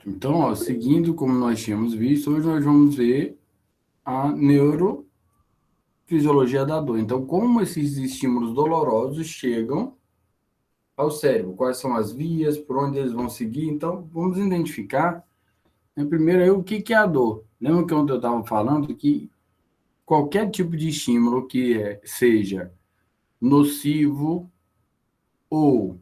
Então, ó, seguindo como nós tínhamos visto, hoje nós vamos ver a neurofisiologia da dor. Então, como esses estímulos dolorosos chegam ao cérebro, quais são as vias, por onde eles vão seguir. Então, vamos identificar, né, primeiro aí, o que que é a dor. Lembra que ontem eu estava falando que qualquer tipo de estímulo que seja nocivo ou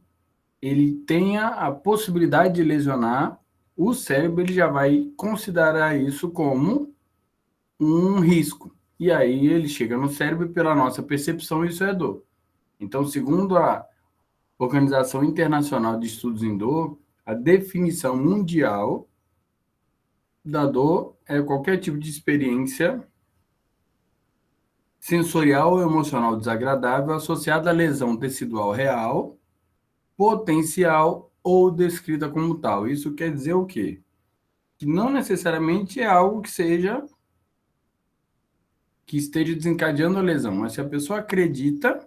ele tenha a possibilidade de lesionar o cérebro, ele já vai considerar isso como um risco. E aí ele chega no cérebro e pela nossa percepção isso é dor. Então, segundo a Organização Internacional de Estudos em Dor, a definição mundial da dor é qualquer tipo de experiência sensorial ou emocional desagradável associada à lesão tecidual real, potencial ou descrita como tal. Isso quer dizer o quê? Que não necessariamente é algo que esteja desencadeando a lesão, mas se a pessoa acredita,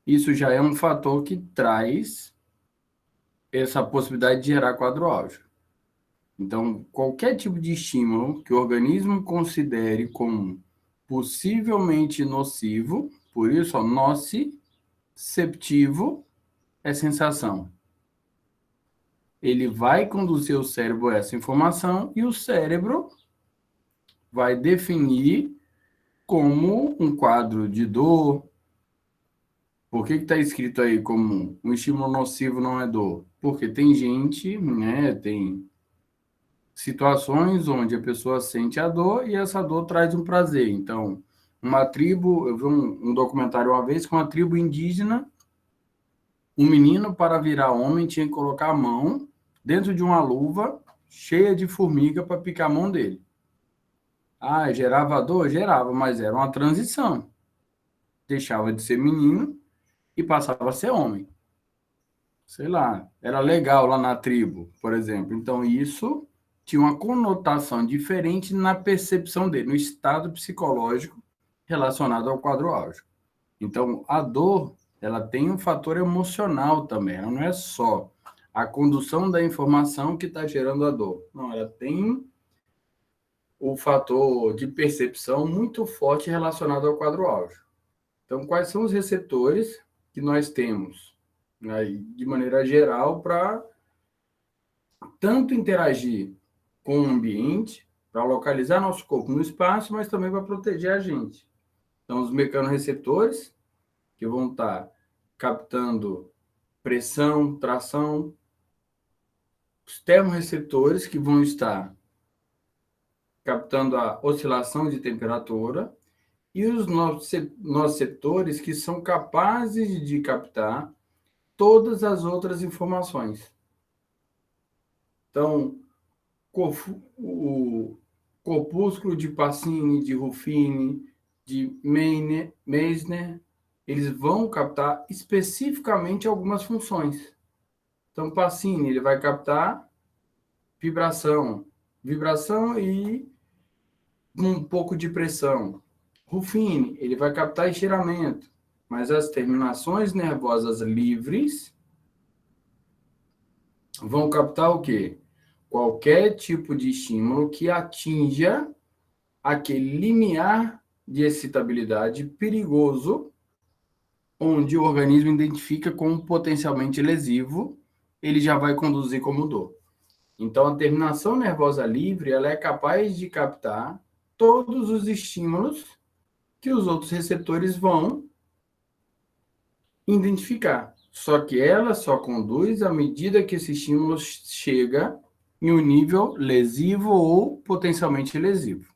isso já é um fator que traz essa possibilidade de gerar quadro áureo. Então, qualquer tipo de estímulo que o organismo considere como possivelmente nocivo, por isso, ó, nociceptivo é sensação. Ele vai conduzir o cérebro a essa informação e o cérebro vai definir como um quadro de dor. Por que está escrito aí como um estímulo nocivo não é dor? Porque tem gente, né, tem situações onde a pessoa sente a dor e essa dor traz um prazer. Então, uma tribo, eu vi um documentário uma vez com uma tribo indígena, um menino para virar homem tinha que colocar a mão dentro de uma luva cheia de formiga para picar a mão dele. Ah, gerava dor? Gerava, mas era uma transição. Deixava de ser menino e passava a ser homem. Sei lá, era legal lá na tribo, por exemplo. Então, isso tinha uma conotação diferente na percepção dele, no estado psicológico relacionado ao quadro áureo. Então, a dor, ela tem um fator emocional também, ela não é só a condução da informação que está gerando a dor. Não, ela tem o fator de percepção muito forte relacionado ao quadro áureo. Então, quais são os receptores que nós temos, né, de maneira geral, para tanto interagir com o ambiente, para localizar nosso corpo no espaço, mas também para proteger a gente. Então, os mecanorreceptores, que vão estar captando pressão, tração, os termorreceptores, que vão estar captando a oscilação de temperatura, e os nociceptores, que são capazes de captar todas as outras informações. Então, o corpúsculo de Pacini, de Ruffini, de Meissner, eles vão captar especificamente algumas funções. Então, Pacini, ele vai captar vibração, vibração e um pouco de pressão. Ruffini, ele vai captar estiramento, mas as terminações nervosas livres vão captar o quê? Qualquer tipo de estímulo que atinja aquele limiar de excitabilidade perigoso, onde o organismo identifica como potencialmente lesivo, ele já vai conduzir como dor. Então, a terminação nervosa livre, ela é capaz de captar todos os estímulos que os outros receptores vão identificar. Só que ela só conduz à medida que esse estímulo chega em um nível lesivo ou potencialmente lesivo.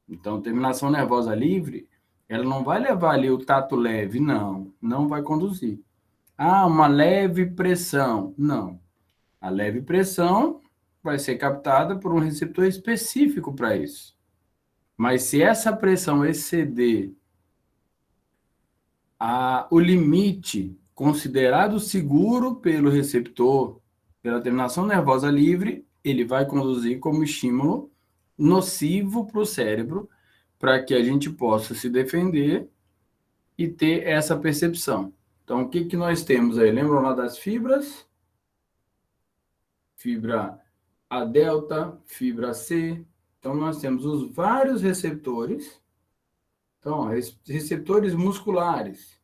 Então, terminação nervosa livre, ela não vai levar ali o tato leve, não, não vai conduzir. Ah, uma leve pressão, não. A leve pressão vai ser captada por um receptor específico para isso. Mas se essa pressão exceder o limite considerado seguro pelo receptor, pela terminação nervosa livre, ele vai conduzir como estímulo nocivo para o cérebro, para que a gente possa se defender e ter essa percepção. Então, o que, que nós temos aí? Lembram lá das fibras? fibra A delta, fibra C. Então, nós temos os vários receptores. Então, ó, receptores musculares.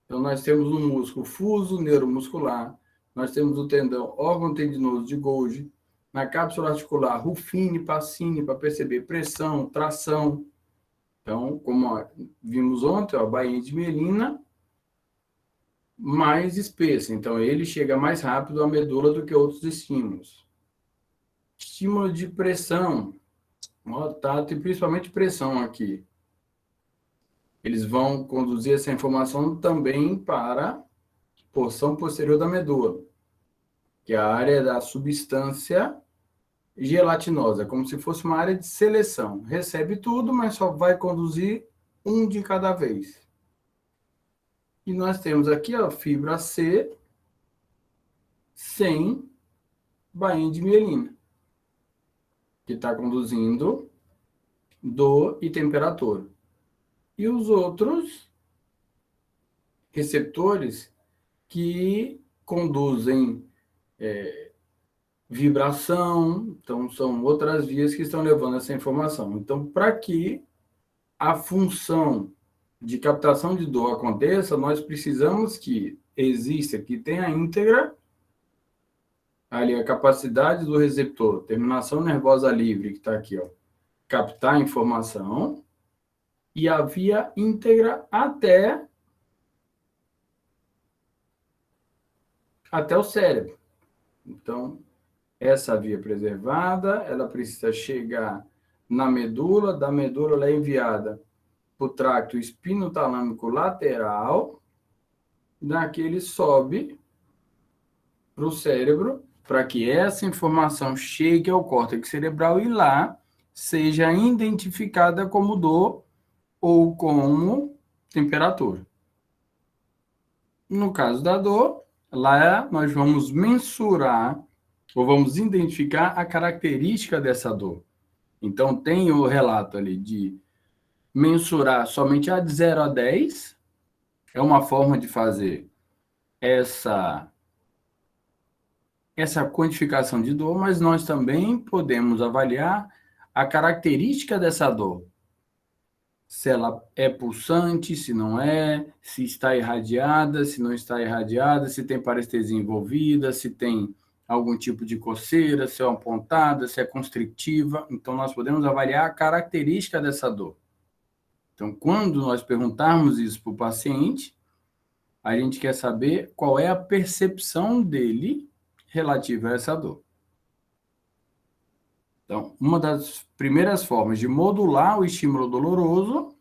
Então, nós temos o músculo fuso neuromuscular, nós temos o tendão órgão tendinoso de Golgi, na cápsula articular Ruffini, Pacini, para perceber pressão, tração. Então, como vimos ontem, ó, a bainha de mielina mais espessa. Então, ele chega mais rápido à medula do que outros estímulos. Estímulo de pressão, ó, tato e principalmente pressão aqui. Eles vão conduzir essa informação também para a porção posterior da medula, que é a área da substância gelatinosa, como se fosse uma área de seleção. Recebe tudo, mas só vai conduzir um de cada vez. E nós temos aqui a fibra C sem bainha de mielina, que está conduzindo dor e temperatura. E os outros receptores que conduzem vibração, então são outras vias que estão levando essa informação. Então, para que a função de captação de dor aconteça, nós precisamos que exista, que tenha íntegra ali a capacidade do receptor, terminação nervosa livre, que está aqui, ó, captar a informação, e a via íntegra até o cérebro. Então, essa via preservada, ela precisa chegar na medula, da medula ela é enviada para o tracto espinotalâmico lateral, daqui ele sobe para o cérebro, para que essa informação chegue ao córtex cerebral e lá seja identificada como dor ou como temperatura. No caso da dor, lá nós vamos mensurar ou vamos identificar a característica dessa dor. Então, tem o relato ali de mensurar somente a de 0 a 10, é uma forma de fazer essa quantificação de dor, mas nós também podemos avaliar a característica dessa dor. Se ela é pulsante, se não é, se está irradiada, se não está irradiada, se tem parestesia envolvida, se tem algum tipo de coceira, se é uma pontada, se é constrictiva. Então, nós podemos avaliar a característica dessa dor. Então, quando nós perguntarmos isso para o paciente, a gente quer saber qual é a percepção dele relativa a essa dor. Então, uma das primeiras formas de modular o estímulo doloroso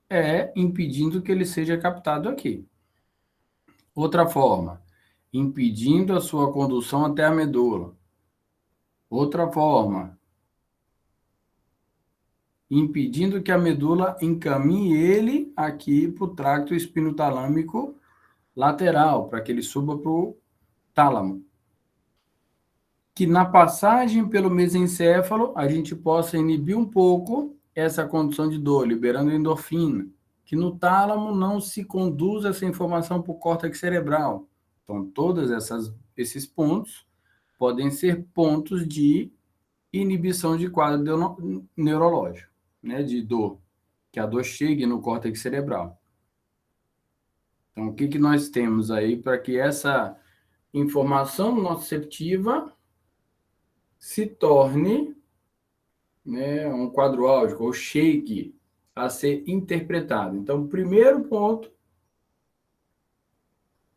é impedindo que ele seja captado aqui. Outra forma, impedindo a sua condução até a medula. Outra forma, impedindo que a medula encaminhe ele aqui para o tracto espinotalâmico lateral, para que ele suba para o tálamo. Que na passagem pelo mesencéfalo, a gente possa inibir um pouco essa condução de dor, liberando endorfina. Que no tálamo não se conduza essa informação para o córtex cerebral. Então, todos esses pontos podem ser pontos de inibição de quadro neurológico, né, de dor, que a dor chegue no córtex cerebral. Então, o que nós temos aí para que essa informação nociceptiva se torne, né, um quadro álgico, ou chegue a ser interpretado? Então, o primeiro ponto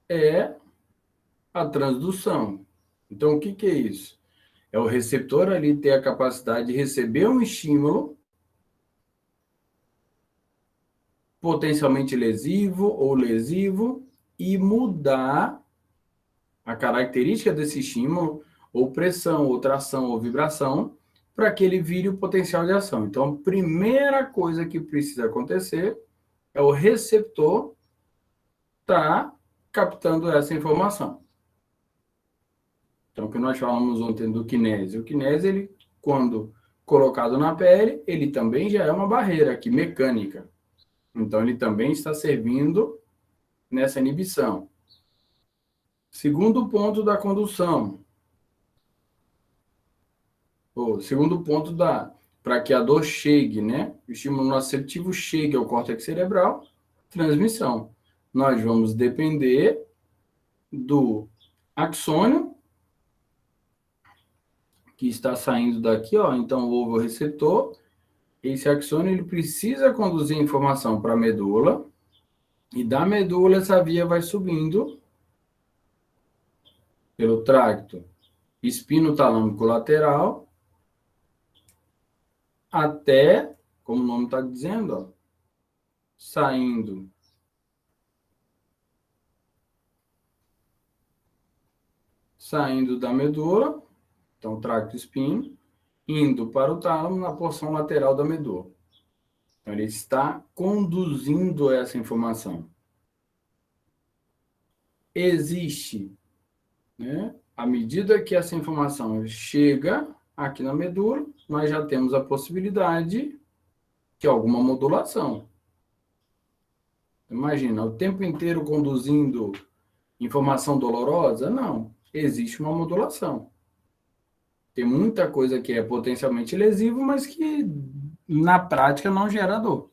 é a transdução. Então, o que é isso? É o receptor ali ter a capacidade de receber um estímulo potencialmente lesivo ou lesivo e mudar a característica desse estímulo, ou pressão, ou tração, ou vibração, para que ele vire o potencial de ação. Então, a primeira coisa que precisa acontecer é o receptor estar captando essa informação. Então, o que nós falamos ontem do kinese. O kinese, ele, quando colocado na pele, ele também já é uma barreira aqui, mecânica. Então, ele também está servindo nessa inibição. Segundo ponto da condução. O segundo ponto para que a dor chegue, né? O estímulo nociceptivo chegue ao córtex cerebral, transmissão. Nós vamos depender do axônio, que está saindo daqui, ó. Então, o ovorreceptor, esse axônio, ele precisa conduzir informação para a medula, e da medula essa via vai subindo pelo tracto espinotalâmico lateral até, como o nome está dizendo, ó, saindo da medula, então tracto espino, indo para o tálamo na porção lateral da medula. Então, ele está conduzindo essa informação. Existe, né? À medida que essa informação chega aqui na medula, nós já temos a possibilidade de alguma modulação. Imagina, o tempo inteiro conduzindo informação dolorosa? Não, existe uma modulação. Tem muita coisa que é potencialmente lesivo, mas que na prática não gera dor.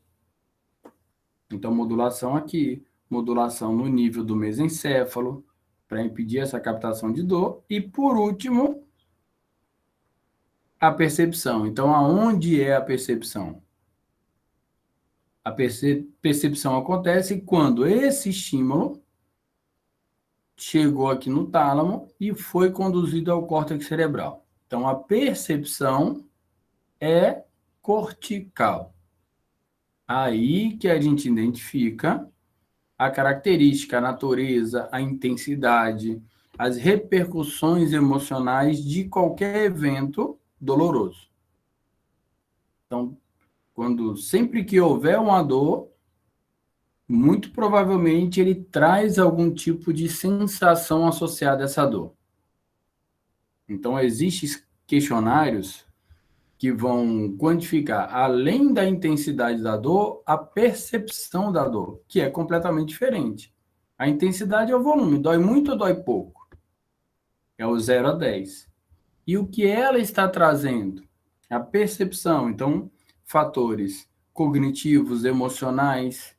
Então, modulação aqui, modulação no nível do mesencéfalo, para impedir essa captação de dor. E, por último, a percepção. Então, aonde é a percepção? A percepção acontece quando esse estímulo chegou aqui no tálamo e foi conduzido ao córtex cerebral. Então, a percepção é cortical. Aí que a gente identifica a característica, a natureza, a intensidade, as repercussões emocionais de qualquer evento doloroso. Então, sempre que houver uma dor, muito provavelmente ele traz algum tipo de sensação associada a essa dor. Então, existem questionários que vão quantificar, além da intensidade da dor, a percepção da dor, que é completamente diferente. A intensidade é o volume, dói muito ou dói pouco? É o 0 a 10. E o que ela está trazendo? A percepção. Então, fatores cognitivos, emocionais,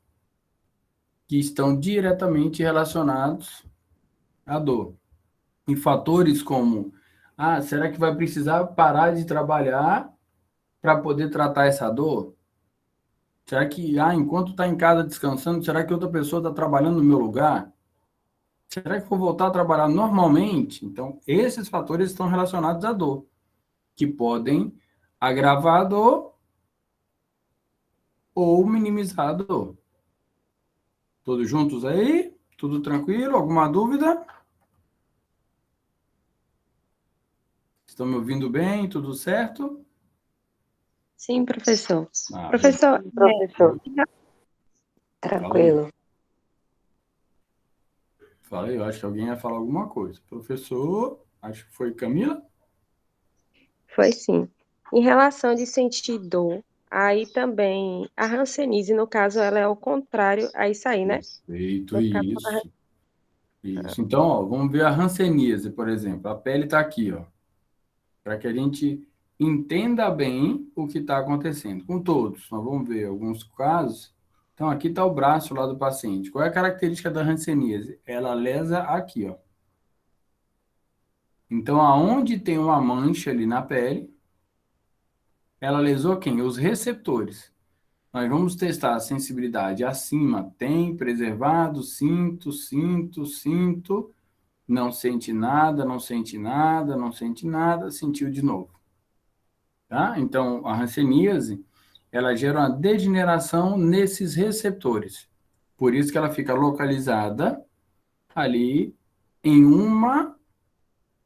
que estão diretamente relacionados à dor. E fatores como, será que vai precisar parar de trabalhar para poder tratar essa dor? Será que, enquanto está em casa descansando, será que outra pessoa está trabalhando no meu lugar? Será que vou voltar a trabalhar normalmente? Então, esses fatores estão relacionados à dor, que podem agravar a dor ou minimizar a dor. Todos juntos aí? Tudo tranquilo? Alguma dúvida? Estão me ouvindo bem? Tudo certo? Sim, professor. Ah, Professor, tranquilo. Falei, eu acho que alguém ia falar alguma coisa. Professor, acho que foi Camila? Foi sim. Em relação de sentir dor, aí também a hanseníase, no caso, ela é ao contrário a isso aí, né? Perfeito, No caso, isso. Isso. Então, ó, vamos ver a hanseníase, por exemplo. A pele está aqui, ó, para que a gente entenda bem o que está acontecendo. Com todos, nós vamos ver alguns casos. Então, aqui está o braço lá do paciente. Qual é a característica da hanseníase? Ela lesa aqui, ó. Então, aonde tem uma mancha ali na pele, ela lesou quem? Os receptores. Nós vamos testar a sensibilidade acima. Tem preservado, sinto, sinto, sinto. Não sente nada, não sente nada, não sente nada, sentiu de novo. Tá? Então, a hanseníase, ela gera uma degeneração nesses receptores. Por isso que ela fica localizada ali em uma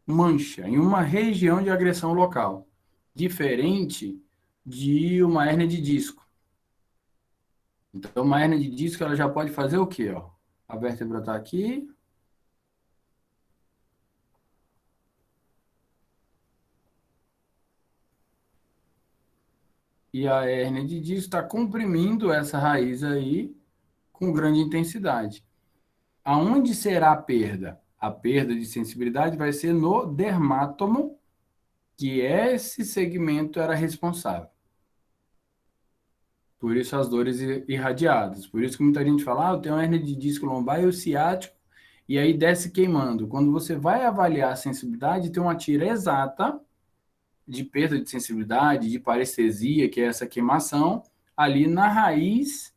mancha, em uma região de agressão local, diferente de uma hérnia de disco. Então, uma hérnia de disco, ela já pode fazer o quê? Ó? A vértebra está aqui. E a hérnia de disco está comprimindo essa raiz aí com grande intensidade. Aonde será a perda? A perda de sensibilidade vai ser no dermátomo que esse segmento era responsável. Por isso as dores irradiadas. Por isso que muita gente fala, eu tenho uma hernia de disco lombar e o ciático, e aí desce queimando. Quando você vai avaliar a sensibilidade, tem uma tira exata de perda de sensibilidade, de parestesia, que é essa queimação, ali na raiz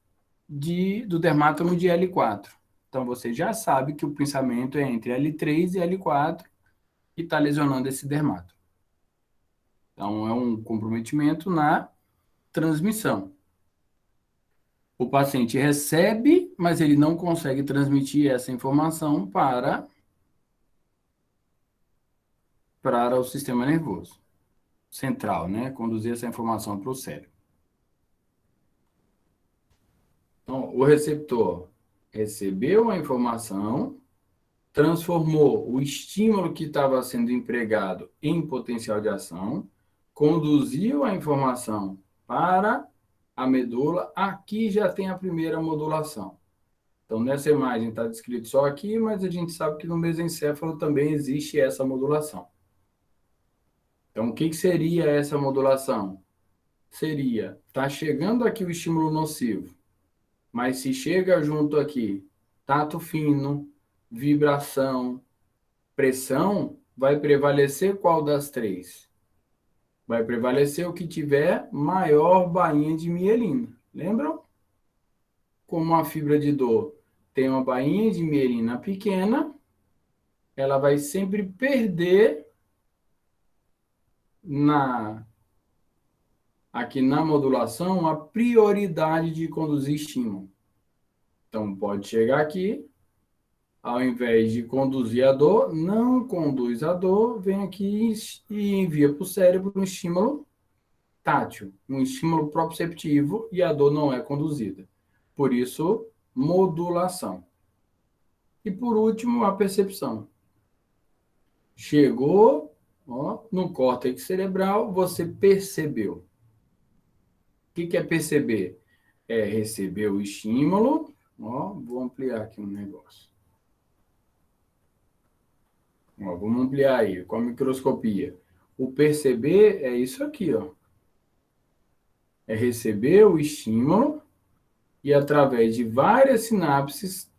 do dermatomo de L4. Então, você já sabe que o pensamento é entre L3 e L4 e está lesionando esse dermato. Então, é um comprometimento na transmissão. O paciente recebe, mas ele não consegue transmitir essa informação para o sistema nervoso central, né? Conduzir essa informação para o cérebro. Então, o receptor recebeu a informação, transformou o estímulo que estava sendo empregado em potencial de ação, conduziu a informação para a medula. Aqui já tem a primeira modulação. Então, nessa imagem está descrito só aqui, mas a gente sabe que no mesencéfalo também existe essa modulação. Então, o que seria essa modulação? Seria, está chegando aqui o estímulo nocivo, mas se chega junto aqui, tato fino, vibração, pressão, vai prevalecer qual das três? Vai prevalecer o que tiver maior bainha de mielina. Lembram? Como a fibra de dor tem uma bainha de mielina pequena, ela vai sempre perder aqui na modulação a prioridade de conduzir estímulo. Então, pode chegar aqui, ao invés de conduzir a dor, não conduz a dor, vem aqui e envia para o cérebro um estímulo tátil, um estímulo proprioceptivo, e a dor não é conduzida. Por isso, modulação. E por último, a percepção. Chegou, no córtex cerebral, você percebeu. O que é perceber? É receber o estímulo. Vou ampliar aqui um negócio. Vamos ampliar aí, com a microscopia. O perceber é isso aqui, É receber o estímulo e, através de várias sinapses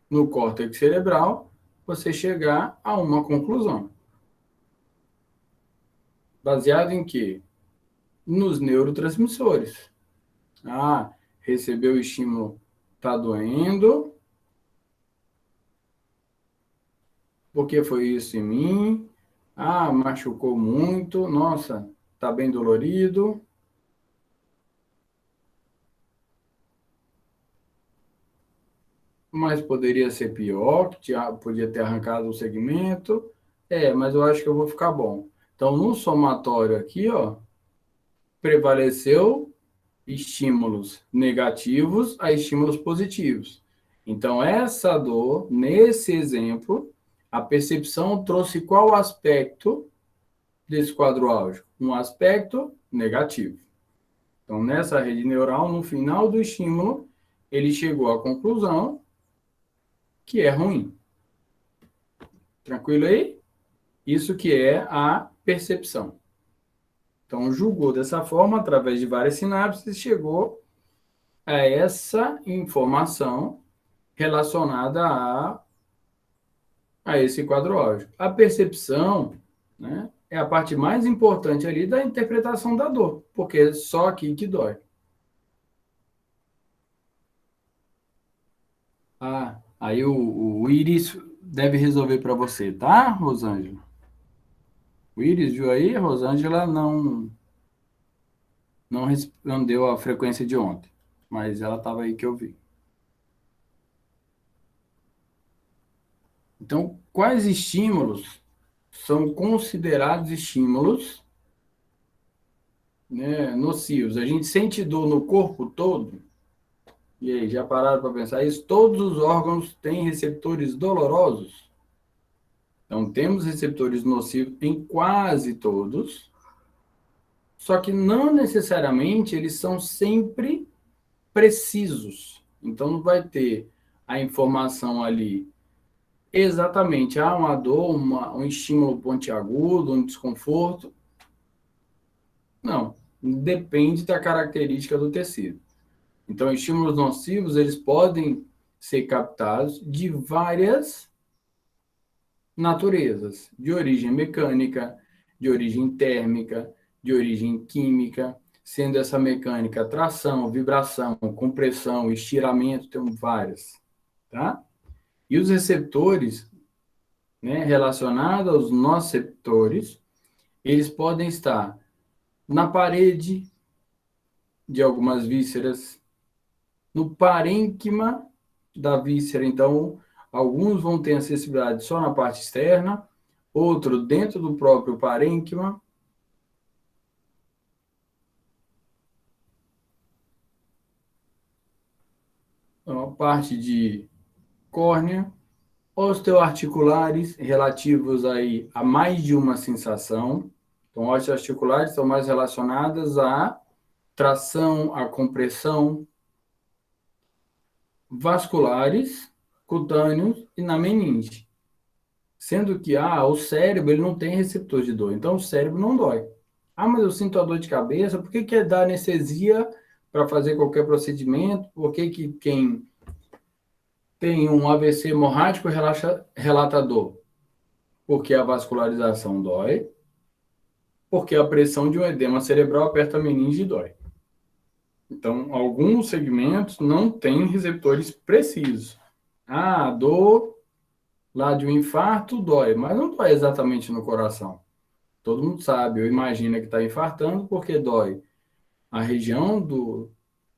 no córtex cerebral, você chegar a uma conclusão. Baseado em quê? Nos neurotransmissores. Recebeu o estímulo, está doendo. Por que foi isso em mim? Machucou muito. Nossa, está bem dolorido. Mas poderia ser pior, que podia ter arrancado o segmento. Mas eu acho que eu vou ficar bom. Então, no somatório aqui, prevaleceu estímulos negativos a estímulos positivos. Então, essa dor, nesse exemplo, a percepção trouxe qual aspecto desse quadro álgico? Um aspecto negativo. Então, nessa rede neural, no final do estímulo, ele chegou à conclusão que é ruim. Tranquilo aí? Isso que é a percepção. Então, julgou dessa forma, através de várias sinapses, chegou a essa informação relacionada a esse quadro álgico. A percepção, né, é a parte mais importante ali da interpretação da dor, porque é só aqui que dói. Aí o Iris deve resolver para você, tá, Rosângela? O Iris viu aí? A Rosângela não respondeu a frequência de ontem, mas ela estava aí que eu vi. Então, quais estímulos são considerados estímulos, né, nocivos? A gente sente dor no corpo todo? E aí, já pararam para pensar isso? Todos os órgãos têm receptores dolorosos? Então, temos receptores nocivos em quase todos, só que não necessariamente eles são sempre precisos. Então, não vai ter a informação ali exatamente, uma dor, um estímulo pontiagudo, um desconforto. Não, depende da característica do tecido. Então, estímulos nocivos, eles podem ser captados de várias naturezas, de origem mecânica, de origem térmica, de origem química, sendo essa mecânica tração, vibração, compressão, estiramento, tem várias, tá? E os receptores, né, relacionados aos nociceptores, eles podem estar na parede de algumas vísceras, no parênquima da víscera. Então, alguns vão ter acessibilidade só na parte externa, outro dentro do próprio parênquima. Então, a parte de córnea, osteoarticulares, relativos aí a mais de uma sensação. Então, osteoarticulares estão mais relacionadas à tração, à compressão, vasculares, cutâneos e na meninge. Sendo que o cérebro ele não tem receptor de dor, então o cérebro não dói. Mas eu sinto a dor de cabeça, por que é dar anestesia para fazer qualquer procedimento? Por que quem tem um AVC hemorrágico relata dor? Porque a vascularização dói, porque a pressão de um edema cerebral aperta a meninge e dói. Então, alguns segmentos não têm receptores precisos. A dor lá de um infarto dói, mas não dói exatamente no coração. Todo mundo sabe, ou imagina que está infartando porque dói a região do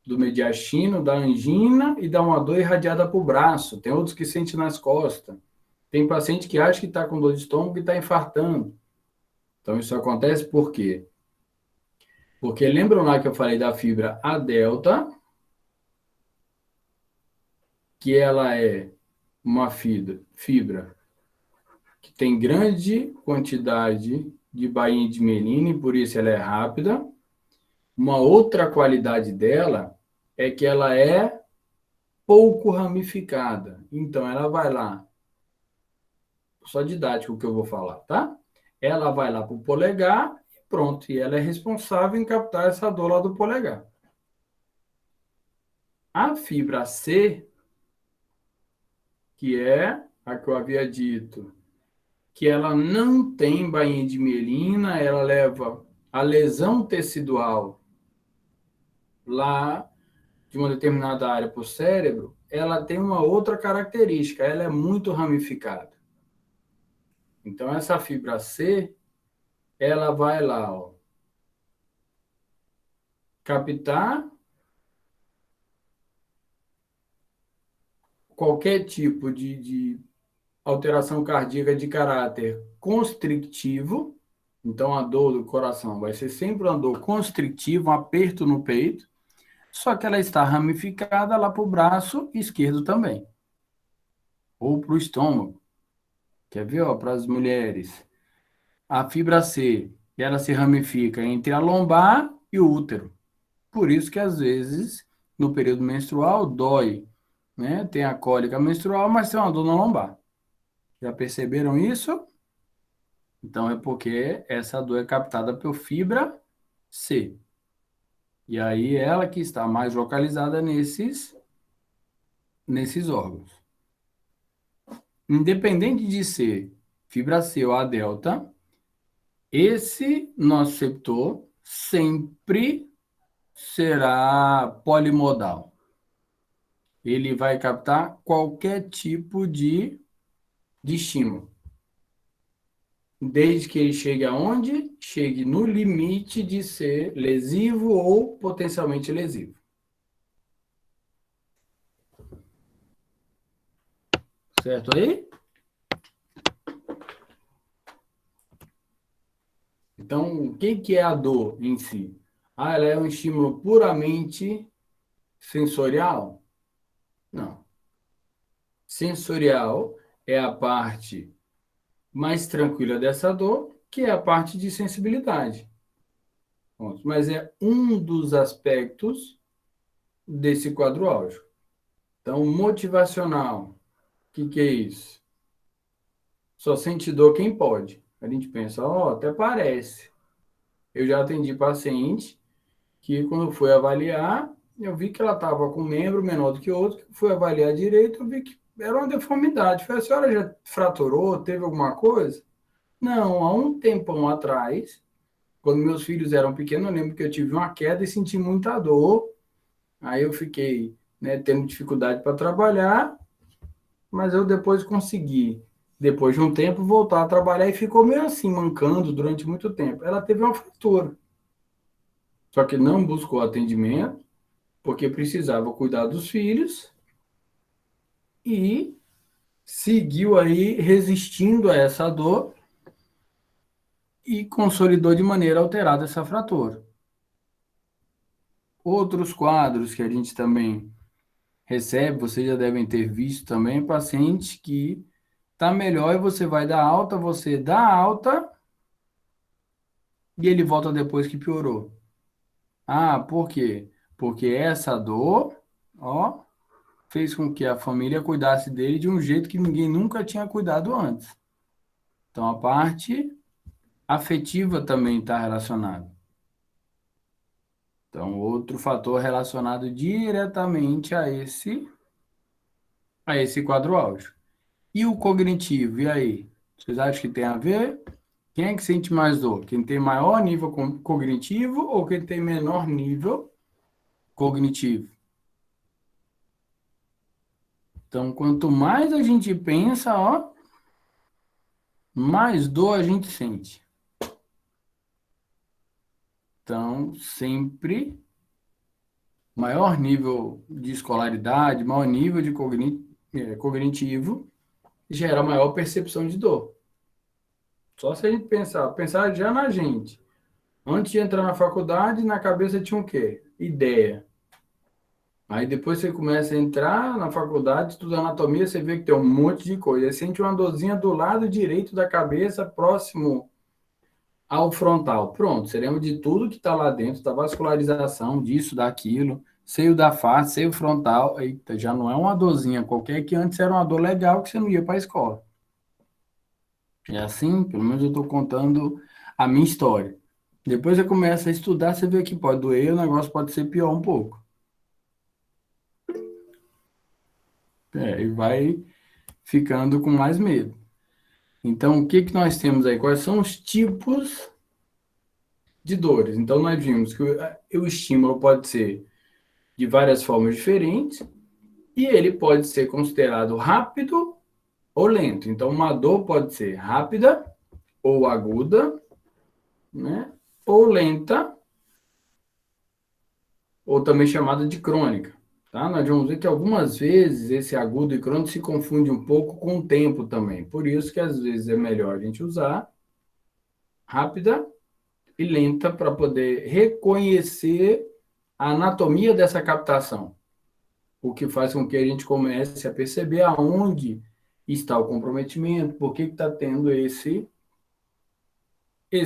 mediastino, da angina e dá uma dor irradiada para o braço. Tem outros que sentem nas costas. Tem paciente que acha que está com dor de estômago e está infartando. Então, isso acontece por quê? Porque lembram lá que eu falei da fibra A delta, que ela é uma fibra que tem grande quantidade de bainha de mielina e por isso ela é rápida. Uma outra qualidade dela é que ela é pouco ramificada. Então, ela vai lá, só didático que eu vou falar, tá? Ela vai lá para o polegar e pronto. E ela é responsável em captar essa dor lá do polegar. A fibra C, que é a que eu havia dito, que ela não tem bainha de mielina, ela leva a lesão tecidual lá de uma determinada área para o cérebro, ela tem uma outra característica, ela é muito ramificada. Então, essa fibra C, ela vai lá, ó, captar qualquer tipo de alteração cardíaca de caráter constrictivo. Então, a dor do coração vai ser sempre uma dor constrictiva, um aperto no peito, só que ela está ramificada lá para o braço esquerdo também, ou para o estômago. Quer ver, ó, para as mulheres? A fibra C, ela se ramifica entre a lombar e o útero. Por isso que, às vezes, no período menstrual, dói, né? Tem a cólica menstrual, mas tem uma dor na lombar. Já perceberam isso? Então, é porque essa dor é captada por fibra C. E aí, ela que está mais localizada nesses órgãos. Independente de ser fibra C ou A delta, esse nociceptor sempre será polimodal. Ele vai captar qualquer tipo de estímulo. Desde que ele chegue aonde? Chegue no limite de ser lesivo ou potencialmente lesivo. Certo aí? Então, o que é a dor em si? Ela é um estímulo puramente sensorial? Não. Sensorial é a parte mais tranquila dessa dor, que é a parte de sensibilidade. Mas é um dos aspectos desse quadro álgico. Então, motivacional, o que é isso? Só sente dor quem pode. A gente pensa, até parece. Eu já atendi paciente que, quando eu fui avaliar, eu vi que ela estava com um membro menor do que o outro. Fui avaliar direito, eu vi que era uma deformidade. Falei, a senhora já fraturou? Teve alguma coisa? Não, há um tempão atrás, quando meus filhos eram pequenos, eu lembro que eu tive uma queda e senti muita dor. Aí eu fiquei, né, tendo dificuldade para trabalhar, mas eu depois consegui, depois de um tempo, voltar a trabalhar e ficou meio assim, mancando durante muito tempo. Ela teve uma fratura, só que não buscou atendimento, porque precisava cuidar dos filhos e seguiu aí resistindo a essa dor e consolidou de maneira alterada essa fratura. Outros quadros que a gente também recebe, vocês já devem ter visto também, paciente que tá melhor e você vai dar alta, você dá alta e ele volta depois que piorou. Ah, por quê? Porque essa dor, ó, fez com que a família cuidasse dele de um jeito que ninguém nunca tinha cuidado antes. Então, a parte afetiva também está relacionada. Então, outro fator relacionado diretamente a esse quadro áudio. E o cognitivo, e aí? Vocês acham que tem a ver? Quem é que sente mais dor? Quem tem maior nível cognitivo ou quem tem menor nível cognitivo? Então, quanto mais a gente pensa, ó, mais dor a gente sente. Então, sempre maior nível de escolaridade, maior nível de cognitivo, gera maior percepção de dor. Só se a gente pensar já na gente. Antes de entrar na faculdade, na cabeça tinha o quê? Ideia. Aí depois você começa a entrar na faculdade, estudar anatomia, você vê que tem um monte de coisa. Aí sente uma dorzinha do lado direito da cabeça, próximo ao frontal. Pronto, você lembra de tudo que está lá dentro, da vascularização, disso, daquilo, seio da face, seio frontal. Eita, já não é uma dorzinha qualquer, que antes era uma dor legal que você não ia para a escola. É assim, pelo menos eu estou contando a minha história. Depois você começa a estudar, você vê que pode doer, o negócio pode ser pior um pouco. E vai ficando com mais medo. Então, o que que nós temos aí? Quais são os tipos de dores? Então, nós vimos que o estímulo pode ser de várias formas diferentes e ele pode ser considerado rápido ou lento. Então, uma dor pode ser rápida ou aguda, né? Ou lenta, ou também chamada de crônica. Tá? Nós vamos ver que algumas vezes esse agudo e crônico se confunde um pouco com o tempo também. Por isso que às vezes é melhor a gente usar rápida e lenta para poder reconhecer a anatomia dessa captação, o que faz com que a gente comece a perceber aonde está o comprometimento, por que está tendo esse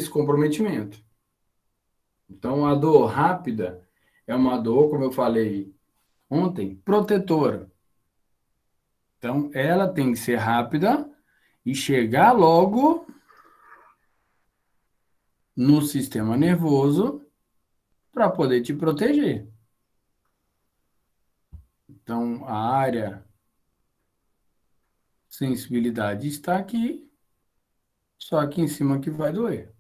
comprometimento. Então, a dor rápida é uma dor, como eu falei ontem, protetora. Então, ela tem que ser rápida e chegar logo no sistema nervoso para poder te proteger. Então, a área sensibilidade está aqui, só aqui em cima que vai doer.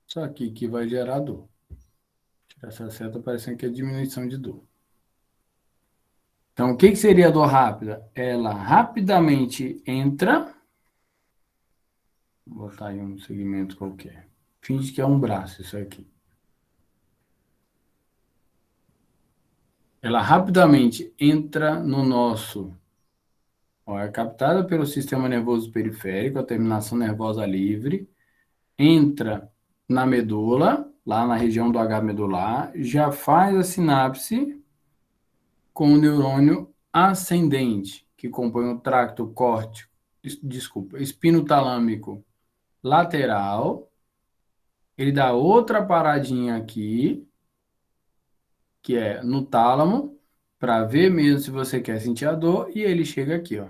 Só aqui que vai gerar dor. Tirar essa seta parecendo que é diminuição de dor. Então, o que que seria a dor rápida? Ela rapidamente entra. Vou botar aí um segmento qualquer. Finge que é um braço isso aqui. Ela rapidamente entra no nosso... Ó, é captada pelo sistema nervoso periférico, a terminação nervosa livre. Entra na medula, lá na região do H medular, já faz a sinapse com o neurônio ascendente, que compõe o tracto córtico, desculpa, espinotalâmico lateral. Ele dá outra paradinha aqui, que é no tálamo, para ver mesmo se você quer sentir a dor, e ele chega aqui, ó.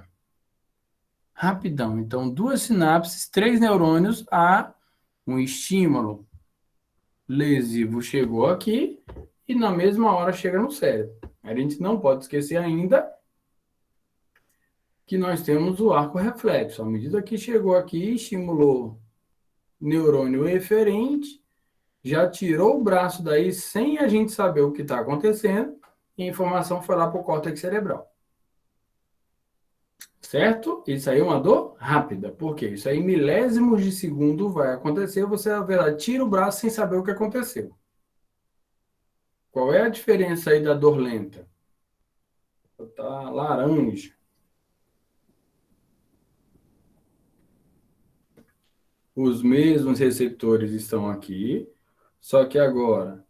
Rapidão. Então, duas sinapses, três neurônios a um estímulo. lesivo chegou aqui e na mesma hora chega no cérebro. A gente não pode esquecer ainda que nós temos o arco reflexo. À medida que chegou aqui, estimulou neurônio eferente, já tirou o braço daí sem a gente saber o que está acontecendo, e a informação foi lá para o córtex cerebral. Certo? Isso aí é uma dor rápida. Por quê? Isso aí, em milésimos de segundo vai acontecer, você, na verdade, tira o braço sem saber o que aconteceu. Qual é a diferença aí da dor lenta? Tá laranja. Os mesmos receptores estão aqui, só que agora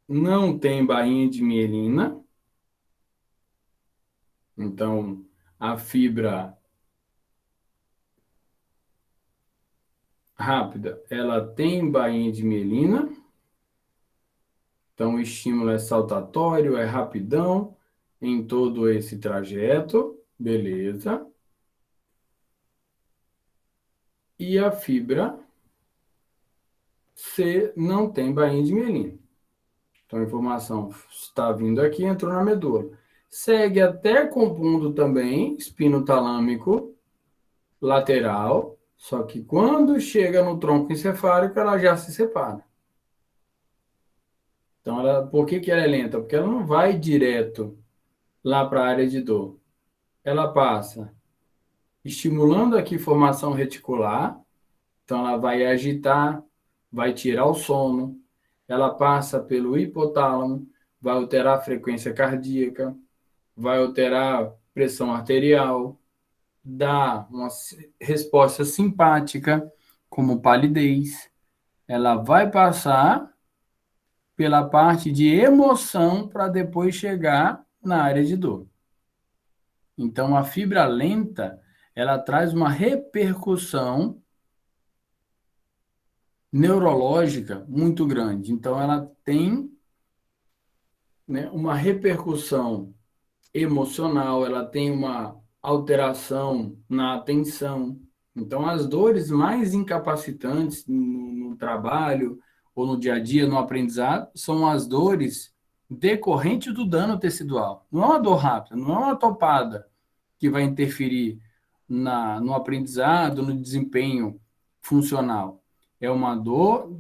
não tem bainha de mielina. Então, a fibra rápida, ela tem bainha de mielina. Então, o estímulo é saltatório, é rapidão em todo esse trajeto. Beleza. E a fibra C não tem bainha de mielina. Então, a informação está vindo aqui, entrou na medula. Segue até compondo também espinotalâmico lateral, só que quando chega no tronco encefálico, ela já se separa. Então, por que ela é lenta? Porque ela não vai direto lá para a área de dor. Ela passa estimulando aqui formação reticular, então ela vai agitar, vai tirar o sono, ela passa pelo hipotálamo, vai alterar a frequência cardíaca, vai alterar pressão arterial, dá uma resposta simpática, como palidez. Ela vai passar pela parte de emoção para depois chegar na área de dor. Então, a fibra lenta, ela traz uma repercussão neurológica muito grande. Então, ela tem, né, uma repercussão emocional, ela tem uma alteração na atenção. Então, as dores mais incapacitantes no trabalho ou no dia a dia, no aprendizado, são as dores decorrentes do dano tecidual. Não é uma dor rápida, não é uma topada que vai interferir no aprendizado, no desempenho funcional. É uma dor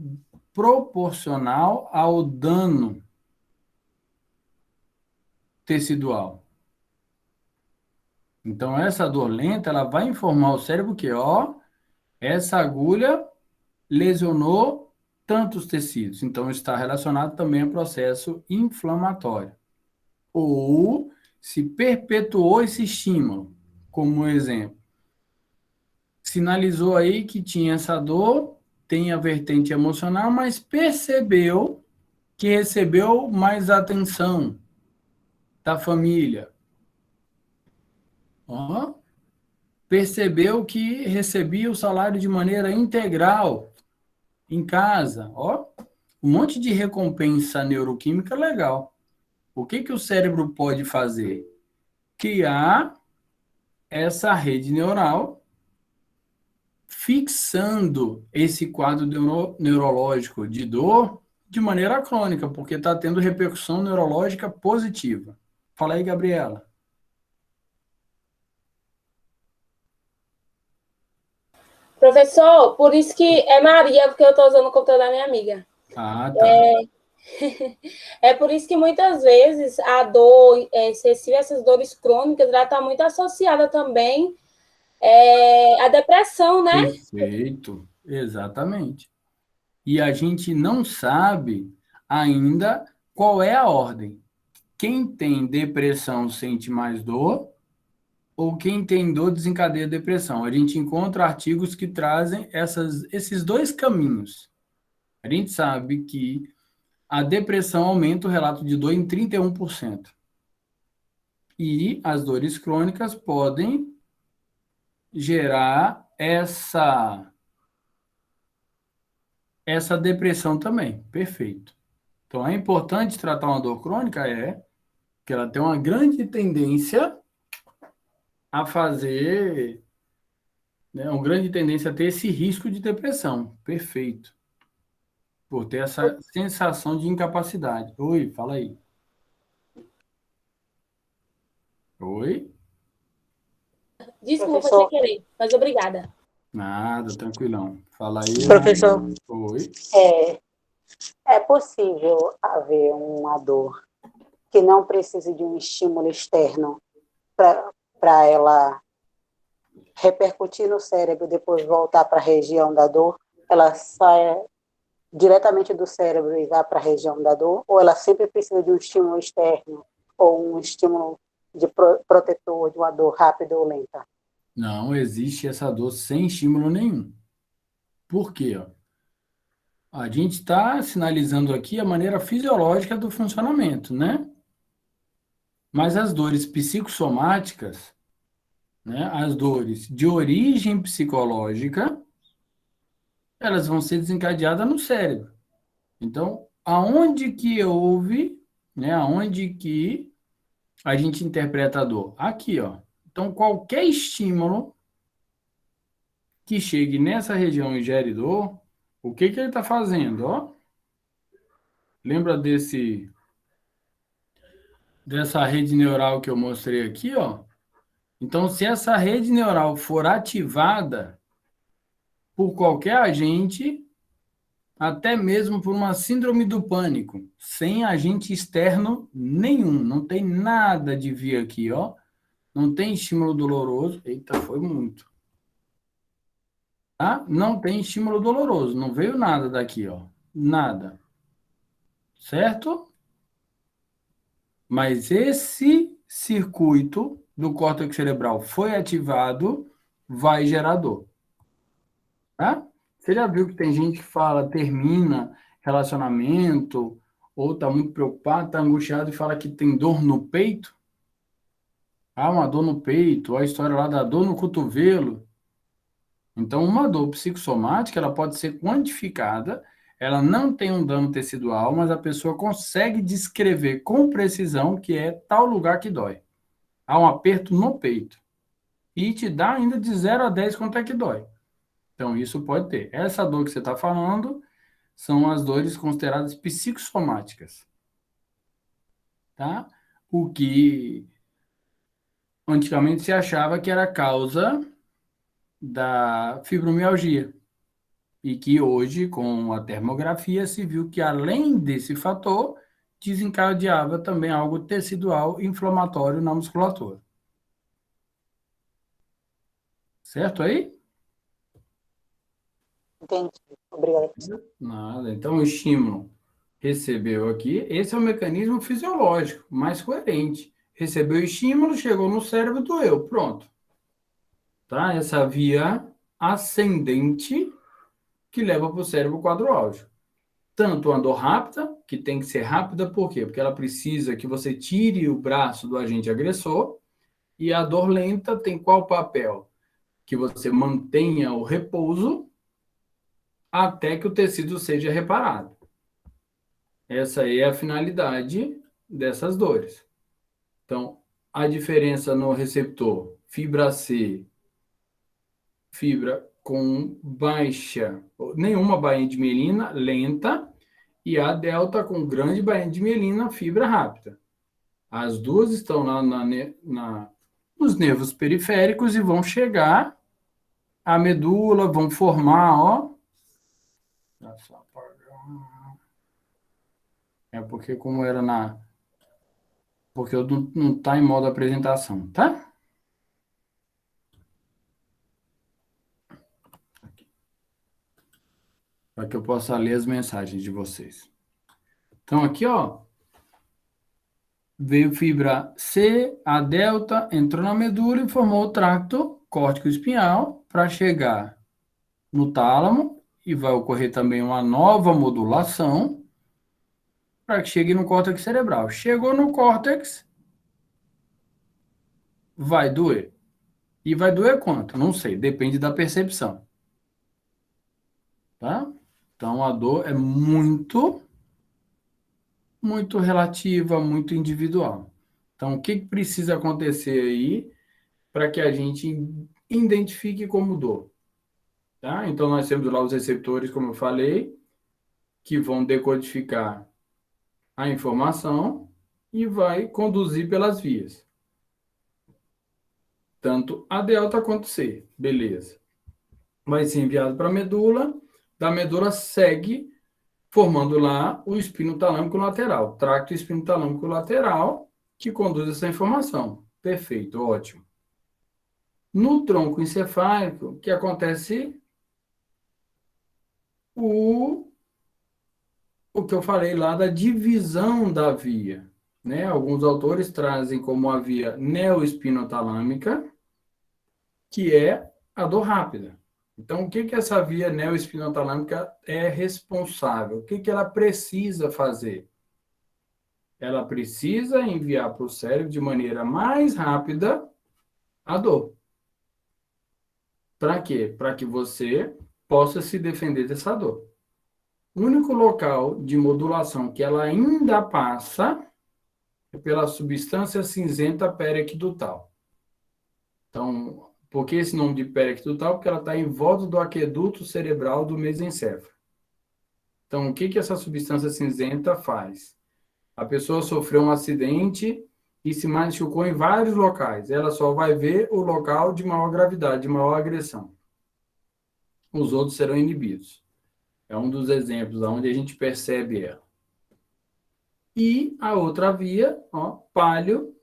proporcional ao dano tecidual. Então, essa dor lenta, ela vai informar o cérebro que, ó, essa agulha lesionou tantos tecidos. Então, está relacionado também ao processo inflamatório. Ou se perpetuou esse estímulo, como exemplo. Sinalizou aí que tinha essa dor, tem a vertente emocional, mas percebeu que recebeu mais atenção da família. Ó, percebeu que recebia o salário de maneira integral em casa. Ó, um monte de recompensa neuroquímica legal. O que o cérebro pode fazer? Criar essa rede neural fixando esse quadro neurológico de dor de maneira crônica, porque está tendo repercussão neurológica positiva. Fala aí, Gabriela. Professor, por isso que é Maria, porque eu estou usando o computador da minha amiga. Ah, tá. É por isso que muitas vezes a dor excessiva, essas dores crônicas, ela está muito associada também à depressão, né? Perfeito. Exatamente. E a gente não sabe ainda qual é a ordem. Quem tem depressão sente mais dor, ou quem tem dor desencadeia depressão. A gente encontra artigos que trazem esses dois caminhos. A gente sabe que a depressão aumenta o relato de dor em 31%. E as dores crônicas podem gerar essa depressão também. Perfeito. Então, é importante tratar uma dor crônica? É, que ela tem uma grande tendência a fazer, né, uma grande tendência a ter esse risco de depressão. Perfeito. por ter essa sensação de incapacidade. Oi, fala aí. Oi? Desculpa, sem Professor, querer, mas obrigada. Nada, tranquilão. Fala aí. professor, Oi. é, é possível haver uma dor que não precise de um estímulo externo para ela repercutir no cérebro e depois voltar para a região da dor? Ela sai diretamente do cérebro e vai para a região da dor? Ou ela sempre precisa de um estímulo externo ou um estímulo de protetor de uma dor rápida ou lenta? Não existe essa dor sem estímulo nenhum. Por quê? Ó? A gente está sinalizando aqui a maneira fisiológica do funcionamento, né? Mas as dores psicossomáticas, né, as dores de origem psicológica, elas vão ser desencadeadas no cérebro. Então, aonde que houve, né, aonde que a gente interpreta a dor? Aqui, ó. Então, qualquer estímulo que chegue nessa região e gere dor, o que que ele está fazendo, ó? Lembra dessa rede neural que eu mostrei aqui, ó? Então, se essa rede neural for ativada por qualquer agente, até mesmo por uma síndrome do pânico, sem agente externo nenhum, não tem nada de vir aqui, ó. Não tem estímulo doloroso. Eita, foi muito. Tá? Não tem estímulo doloroso, não veio nada daqui, ó. Nada. Certo? Mas esse circuito do córtex cerebral foi ativado, vai gerar dor. Tá? Você já viu que tem gente que fala, termina relacionamento, ou está muito preocupado, está angustiado e fala que tem dor no peito? Ah, uma dor no peito, ou a história lá da dor no cotovelo. Então, uma dor psicossomática, ela pode ser quantificada, ela não tem um dano tecidual, mas a pessoa consegue descrever com precisão que é tal lugar que dói. Há um aperto no peito. E te dá ainda de 0 a 10 quanto é que dói. Então, isso pode ter. Essa dor que você está falando são as dores consideradas psicossomáticas. Tá? O que antigamente se achava que era causa da fibromialgia. E que hoje, com a termografia, se viu que, além desse fator, desencadeava também algo tecidual inflamatório na musculatura. Certo aí? Entendi. Obrigada, professor. Nada. Então, o estímulo recebeu aqui. Esse é o mecanismo fisiológico, mais coerente. Recebeu o estímulo, chegou no cérebro, doeu. Pronto. Tá? Essa via ascendente que leva para o cérebro quadro áudio. Tanto a dor rápida, que tem que ser rápida, por quê? Porque ela precisa que você tire o braço do agente agressor, e a dor lenta tem qual papel? Que você mantenha o repouso até que o tecido seja reparado. Essa aí é a finalidade dessas dores. Então, a diferença no receptor fibra C, fibra com baixa, nenhuma bainha de mielina, lenta, e a delta com grande bainha de mielina, fibra rápida. As duas estão lá nos nervos periféricos e vão chegar à medula, vão formar, ó. É porque como era porque eu não tá em modo apresentação, tá? Para que eu possa ler as mensagens de vocês. Então, aqui, ó, veio fibra C, a delta, entrou na medula e formou o tracto córtico-espinhal para chegar no tálamo, e vai ocorrer também uma nova modulação para que chegue no córtex cerebral. Chegou no córtex, vai doer. E vai doer quanto? Não sei, depende da percepção. Tá? Então, a dor é muito relativa, muito individual. Então, o que precisa acontecer aí para que a gente identifique como dor? Tá? Então, nós temos lá os receptores, como eu falei, que vão decodificar a informação e vai conduzir pelas vias. Tanto A delta quanto C. Beleza. Vai ser enviado para a medula. Da medula segue formando lá o espino talâmico lateral, tracto espino talâmico lateral, que conduz essa informação. Perfeito, ótimo. No tronco encefálico, o que acontece? O que eu falei lá da divisão da via, né? Alguns autores trazem como a via neoespinotalâmica, que é a dor rápida. Então, o que que essa via neoespinotalâmica é responsável? O que que ela precisa fazer? Ela precisa enviar para o cérebro de maneira mais rápida a dor. Para quê? Para que você possa se defender dessa dor. O único local de modulação que ela ainda passa é pela substância cinzenta periaquedutal. Então, por que esse nome de periaquedutal? Porque ela está em volta do aqueduto cerebral do mesencéfalo. Então, o que que essa substância cinzenta faz? A pessoa sofreu um acidente e se machucou em vários locais. Ela só vai ver o local de maior gravidade, de maior agressão. Os outros serão inibidos. É um dos exemplos onde a gente percebe ela. E a outra via, palio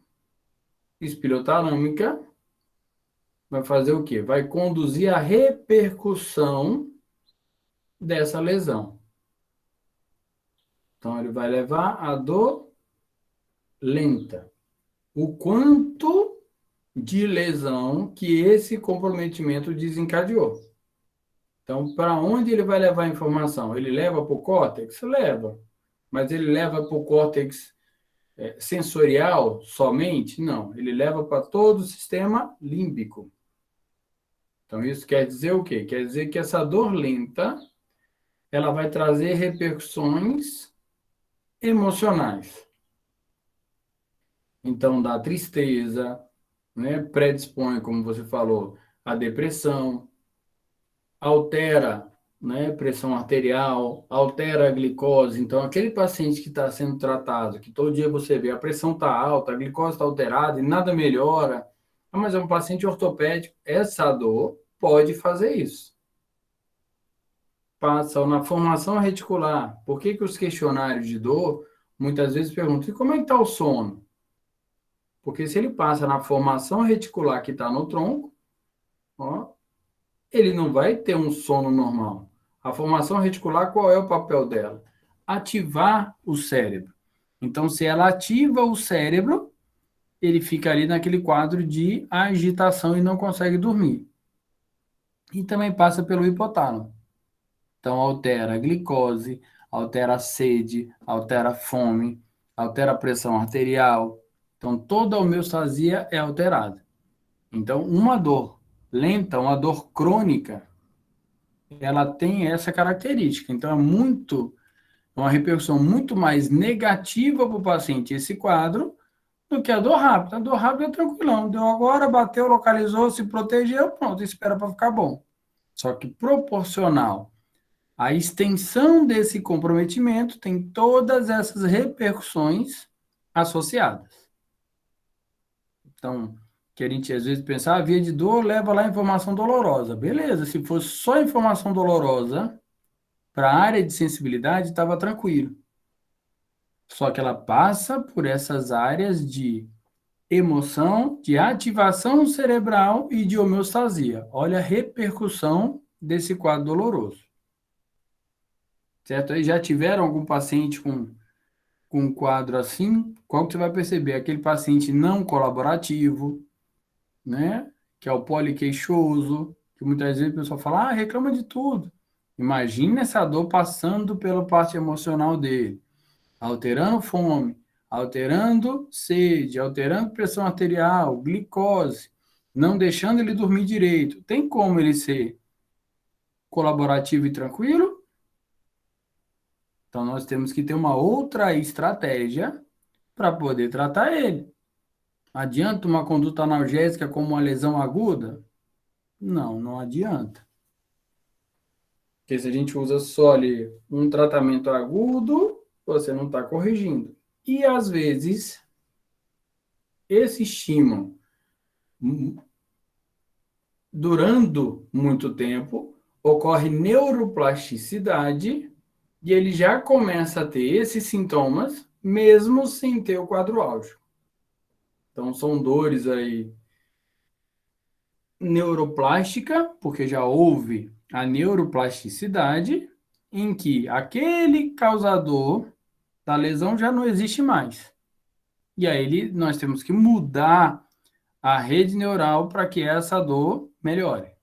espirotalâmica, vai fazer o quê? Vai conduzir a repercussão dessa lesão. Então, ele vai levar a dor lenta. O quanto de lesão que esse comprometimento desencadeou. Então, para onde ele vai levar a informação? Ele leva para o córtex? Leva. Mas ele leva para o córtex sensorial somente? Não. Ele leva para todo o sistema límbico. Então, isso quer dizer o quê? Quer dizer que essa dor lenta, ela vai trazer repercussões emocionais. Então, dá tristeza, né? Predispõe, como você falou, a depressão, altera, né, pressão arterial, altera a glicose. Então, aquele paciente que está sendo tratado, que todo dia você vê, a pressão está alta, a glicose está alterada e nada melhora, mas é um paciente ortopédico, essa dor pode fazer isso. Passa na formação reticular. Por que que os questionários de dor, muitas vezes perguntam, e como é que está o sono? Porque se ele passa na formação reticular que está no tronco, ele não vai ter um sono normal. A formação reticular, qual é o papel dela? Ativar o cérebro. Então, se ela ativa o cérebro, ele fica ali naquele quadro de agitação e não consegue dormir. E também passa pelo hipotálamo. Então, altera a glicose, altera a sede, altera a fome, altera a pressão arterial. Então, toda a homeostasia é alterada. Então, uma dor lenta, uma dor crônica, ela tem essa característica. Então, uma repercussão muito mais negativa para o paciente esse quadro do que a dor rápida. A dor rápida é tranquilão. Deu agora, bateu, localizou, se protegeu, pronto, espera para ficar bom. Só que proporcional à extensão desse comprometimento, tem todas essas repercussões associadas. Então, que a gente às vezes pensa, a via de dor leva lá informação dolorosa. Beleza, se fosse só informação dolorosa, para a área de sensibilidade, estava tranquilo. Só que ela passa por essas áreas de emoção, de ativação cerebral e de homeostasia. Olha a repercussão desse quadro doloroso. Certo? Aí já tiveram algum paciente com um quadro assim? Qual que você vai perceber? Aquele paciente não colaborativo, né? Que é o poliqueixoso, que muitas vezes o pessoal fala, reclama de tudo. Imagina essa dor passando pela parte emocional dele, alterando fome, alterando sede, alterando pressão arterial, glicose, não deixando ele dormir direito. Tem como ele ser colaborativo e tranquilo? Então, nós temos que ter uma outra estratégia para poder tratar ele. Adianta uma conduta analgésica como uma lesão aguda? Não, não adianta. Porque se a gente usa só ali um tratamento agudo, você não está corrigindo. E, às vezes, esse estímulo, durando muito tempo, ocorre neuroplasticidade e ele já começa a ter esses sintomas, mesmo sem ter o quadro álgico. Então, são dores aí neuroplástica, porque já houve a neuroplasticidade, em que aquele causador da lesão já não existe mais. E aí nós temos que mudar a rede neural para que essa dor melhore.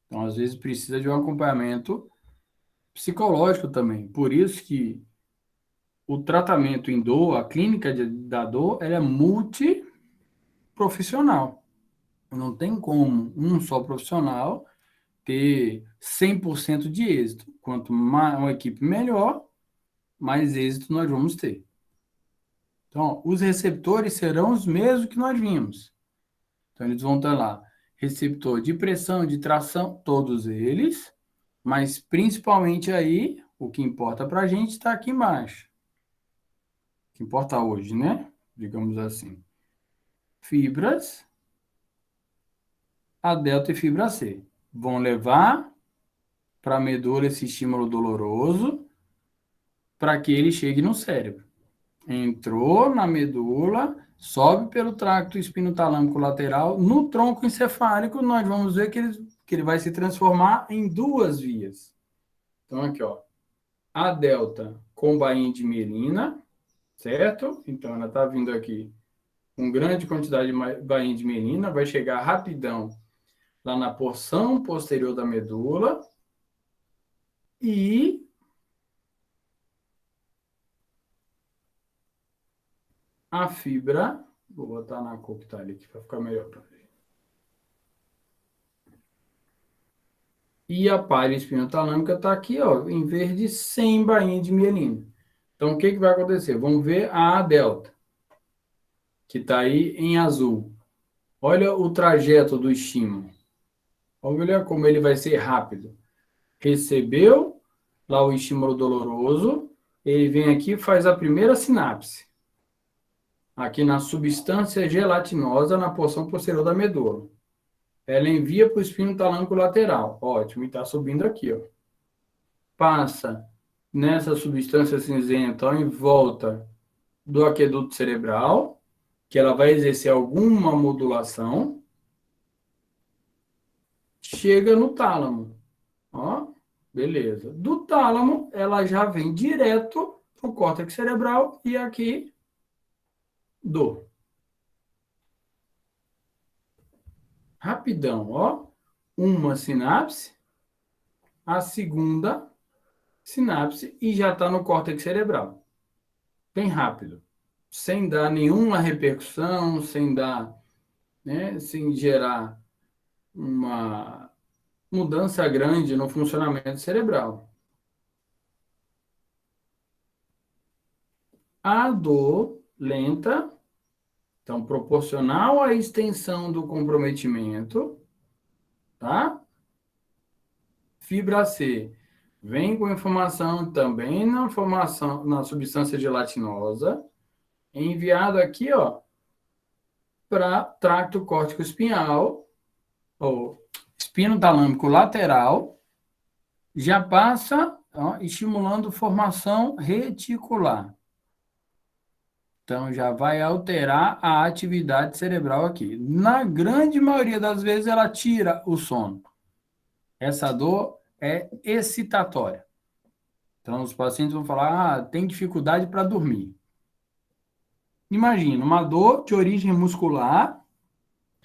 Então, às vezes, precisa de um acompanhamento psicológico também. Por isso que o tratamento em dor, a clínica da dor, ela é multiprofissional. Não tem como um só profissional ter 100% de êxito. Quanto mais uma equipe melhor, mais êxito nós vamos ter. Então, os receptores serão os mesmos que nós vimos. Então, eles vão estar lá. Receptor de pressão, de tração, todos eles. Mas, principalmente aí, o que importa para a gente está aqui embaixo. O que importa hoje, né? Digamos assim. Fibras, A delta e fibra C. Vão levar para a medula esse estímulo doloroso para que ele chegue no cérebro. Entrou na medula, sobe pelo tracto espinotalâmico lateral, no tronco encefálico, nós vamos ver que ele vai se transformar em duas vias. Então, aqui, ó, a delta com bainha de mielina, certo? Então, ela está vindo aqui com grande quantidade de bainha de mielina, vai chegar rapidão lá na porção posterior da medula e a fibra, vou botar na cor que está ali aqui para ficar melhor para ver. E a palha espinotalâmica está aqui, ó, em verde, sem bainha de mielina. Então, o que vai acontecer? Vamos ver a delta, que está aí em azul. Olha o trajeto do estímulo. Olha como ele vai ser rápido. Recebeu lá o estímulo doloroso, ele vem aqui e faz a primeira sinapse. Aqui na substância gelatinosa, na porção posterior da medula. Ela envia para o espino talâmico lateral. Ótimo, e está subindo aqui, ó. Passa nessa substância cinzenta em volta do aqueduto cerebral, que ela vai exercer alguma modulação. Chega no tálamo. Ó, beleza. Do tálamo, ela já vem direto para o córtex cerebral e aqui, dor. Rapidão, ó. Uma sinapse, a segunda sinapse e já está no córtex cerebral. Bem rápido. Sem dar nenhuma repercussão, sem dar, né, sem gerar uma mudança grande no funcionamento cerebral. A dor lenta, então proporcional à extensão do comprometimento, tá? Fibra C vem com informação também na substância gelatinosa, enviado aqui, ó, para tracto córtico espinhal, ou espino talâmico lateral, já passa, ó, estimulando formação reticular. Então, já vai alterar a atividade cerebral aqui. Na grande maioria das vezes, ela tira o sono. Essa dor é excitatória. Então, os pacientes vão falar, tem dificuldade para dormir. Imagina, uma dor de origem muscular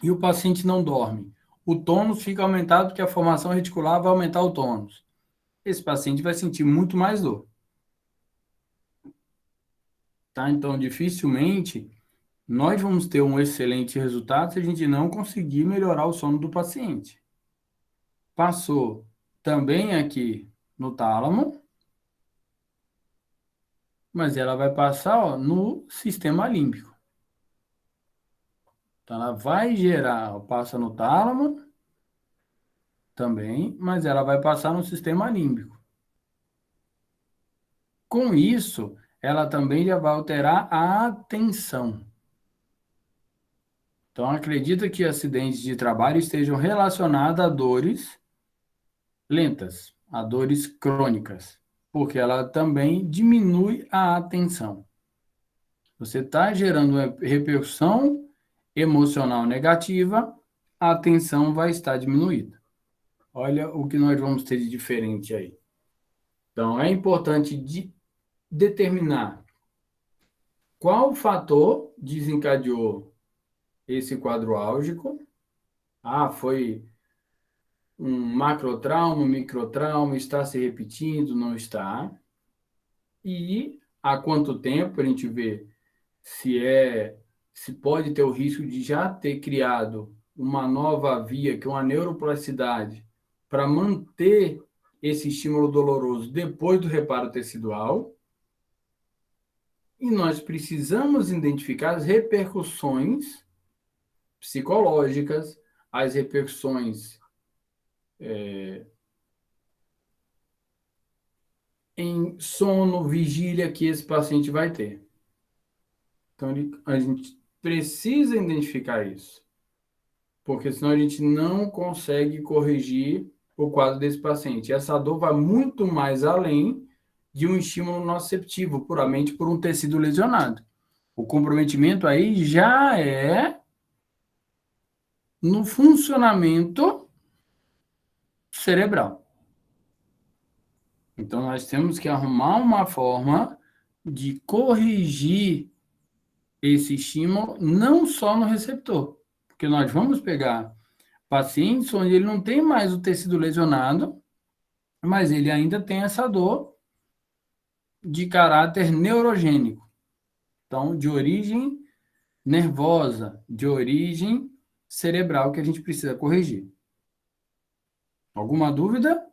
e o paciente não dorme. O tônus fica aumentado porque a formação reticular vai aumentar o tônus. Esse paciente vai sentir muito mais dor. Tá? Então, dificilmente nós vamos ter um excelente resultado se a gente não conseguir melhorar o sono do paciente. Passou também aqui no tálamo, mas ela vai passar, ó, no sistema límbico. Então, ela vai gerar, ó, passa no tálamo, também, mas ela vai passar no sistema límbico. Com isso, ela também já vai alterar a atenção. Então, acredita que acidentes de trabalho estejam relacionados a dores lentas, a dores crônicas, porque ela também diminui a atenção. Você está gerando uma repercussão emocional negativa, a atenção vai estar diminuída. Olha o que nós vamos ter de diferente aí. Então, é importante determinar qual fator desencadeou esse quadro álgico. Ah, foi um macrotrauma, um microtrauma, está se repetindo, não está. E há quanto tempo a gente vê se pode ter o risco de já ter criado uma nova via, que é uma neuroplasticidade, para manter esse estímulo doloroso depois do reparo tecidual. E nós precisamos identificar as repercussões psicológicas, as repercussões em sono, vigília que esse paciente vai ter. Então, a gente precisa identificar isso, porque senão a gente não consegue corrigir o quadro desse paciente. Essa dor vai muito mais além de um estímulo nociceptivo, puramente por um tecido lesionado. O comprometimento aí já é no funcionamento cerebral. Então, nós temos que arrumar uma forma de corrigir esse estímulo, não só no receptor, porque nós vamos pegar pacientes onde ele não tem mais o tecido lesionado, mas ele ainda tem essa dor de caráter neurogênico. Então, de origem nervosa, de origem cerebral que a gente precisa corrigir. Alguma dúvida?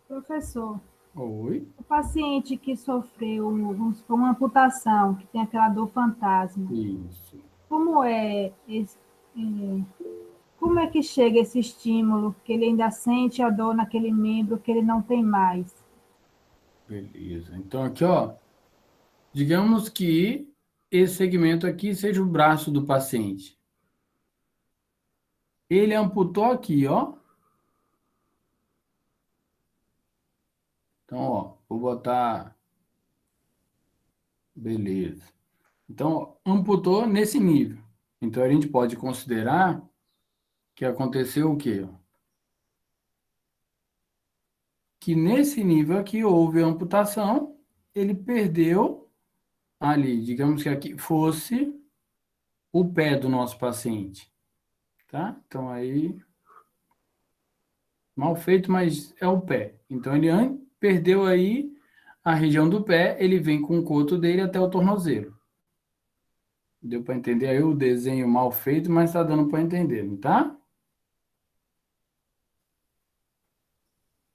Professor, Oi. o paciente que sofreu, vamos supor, uma amputação, que tem aquela dor fantasma, Isso. como é, como é que chega esse estímulo, que ele ainda sente a dor naquele membro que ele não tem mais? Beleza. Então, aqui, ó, digamos que esse segmento aqui seja o braço do paciente. Ele amputou aqui, ó. Então, ó, vou botar. Beleza. Então, amputou nesse nível. Então, a gente pode considerar que aconteceu o quê? Que nesse nível aqui houve amputação, ele perdeu ali, digamos que aqui fosse o pé do nosso paciente, tá? Então, aí, mal feito, mas é o pé. Então, ele perdeu aí a região do pé, ele vem com o coto dele até o tornozelo. Deu para entender aí o desenho mal feito, mas está dando para entender, não tá?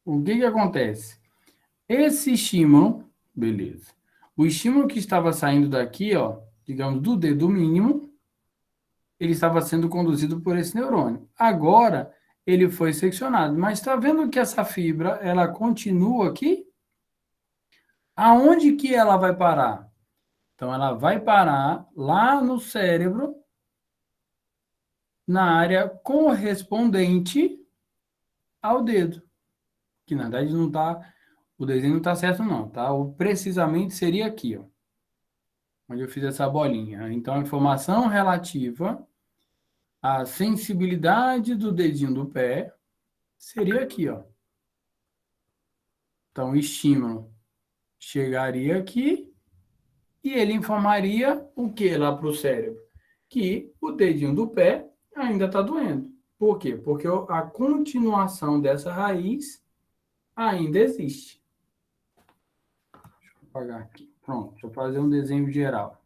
O que que acontece? Esse estímulo, beleza. O estímulo que estava saindo daqui, ó, digamos, do dedo mínimo, ele estava sendo conduzido por esse neurônio. Agora, ele foi seccionado. Mas está vendo que essa fibra, ela continua aqui? Aonde que ela vai parar? Então, ela vai parar lá no cérebro, na área correspondente ao dedo. Que, na verdade, não está... O desenho não está certo, não, tá? O precisamente seria aqui, ó. Onde eu fiz essa bolinha. Então, a informação relativa à sensibilidade do dedinho do pé seria aqui, ó. Então, o estímulo chegaria aqui e ele informaria o que lá para o cérebro? Que o dedinho do pé ainda está doendo. Por quê? Porque a continuação dessa raiz ainda existe. Deixa eu apagar aqui. Pronto, deixa eu fazer um desenho geral.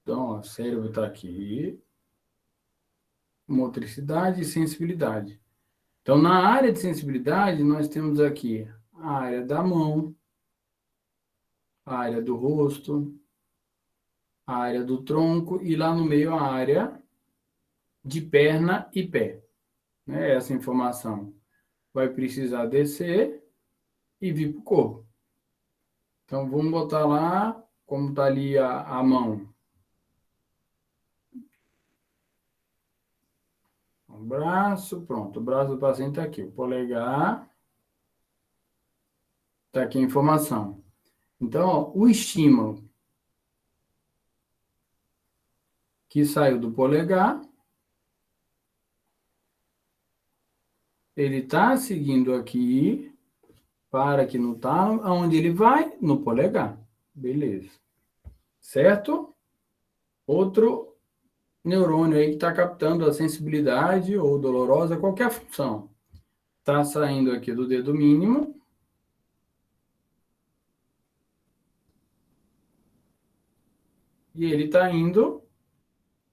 Então, ó, cérebro está aqui. Motricidade e sensibilidade. Então, na área de sensibilidade, nós temos aqui a área da mão, a área do rosto, a área do tronco e lá no meio a área de perna e pé. Né? Essa informação vai precisar descer e vir para o corpo. Então, vamos botar lá, como está ali a mão. O braço, pronto. O braço do paciente está aqui. O polegar. Está aqui a informação. Então, ó, o estímulo que saiu do polegar, ele está seguindo aqui para aqui no tálamo, aonde ele vai? No polegar. Beleza. Certo? Outro neurônio aí que está captando a sensibilidade ou dolorosa, qualquer função. Está saindo aqui do dedo mínimo. E ele está indo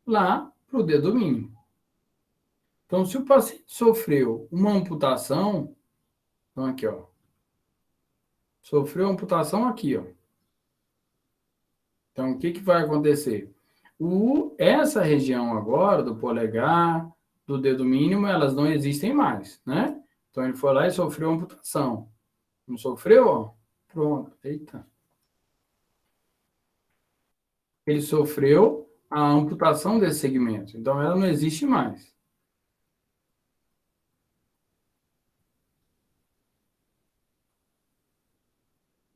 lá para o dedo mínimo. Então, se o paciente sofreu uma amputação, então aqui, ó. Sofreu amputação aqui, ó. Então, o que que vai acontecer? Essa região agora, do polegar, do dedo mínimo, elas não existem mais, né? Então, ele foi lá e sofreu amputação. Não sofreu, ó? Pronto. Eita. Ele sofreu a amputação desse segmento. Então, ela não existe mais.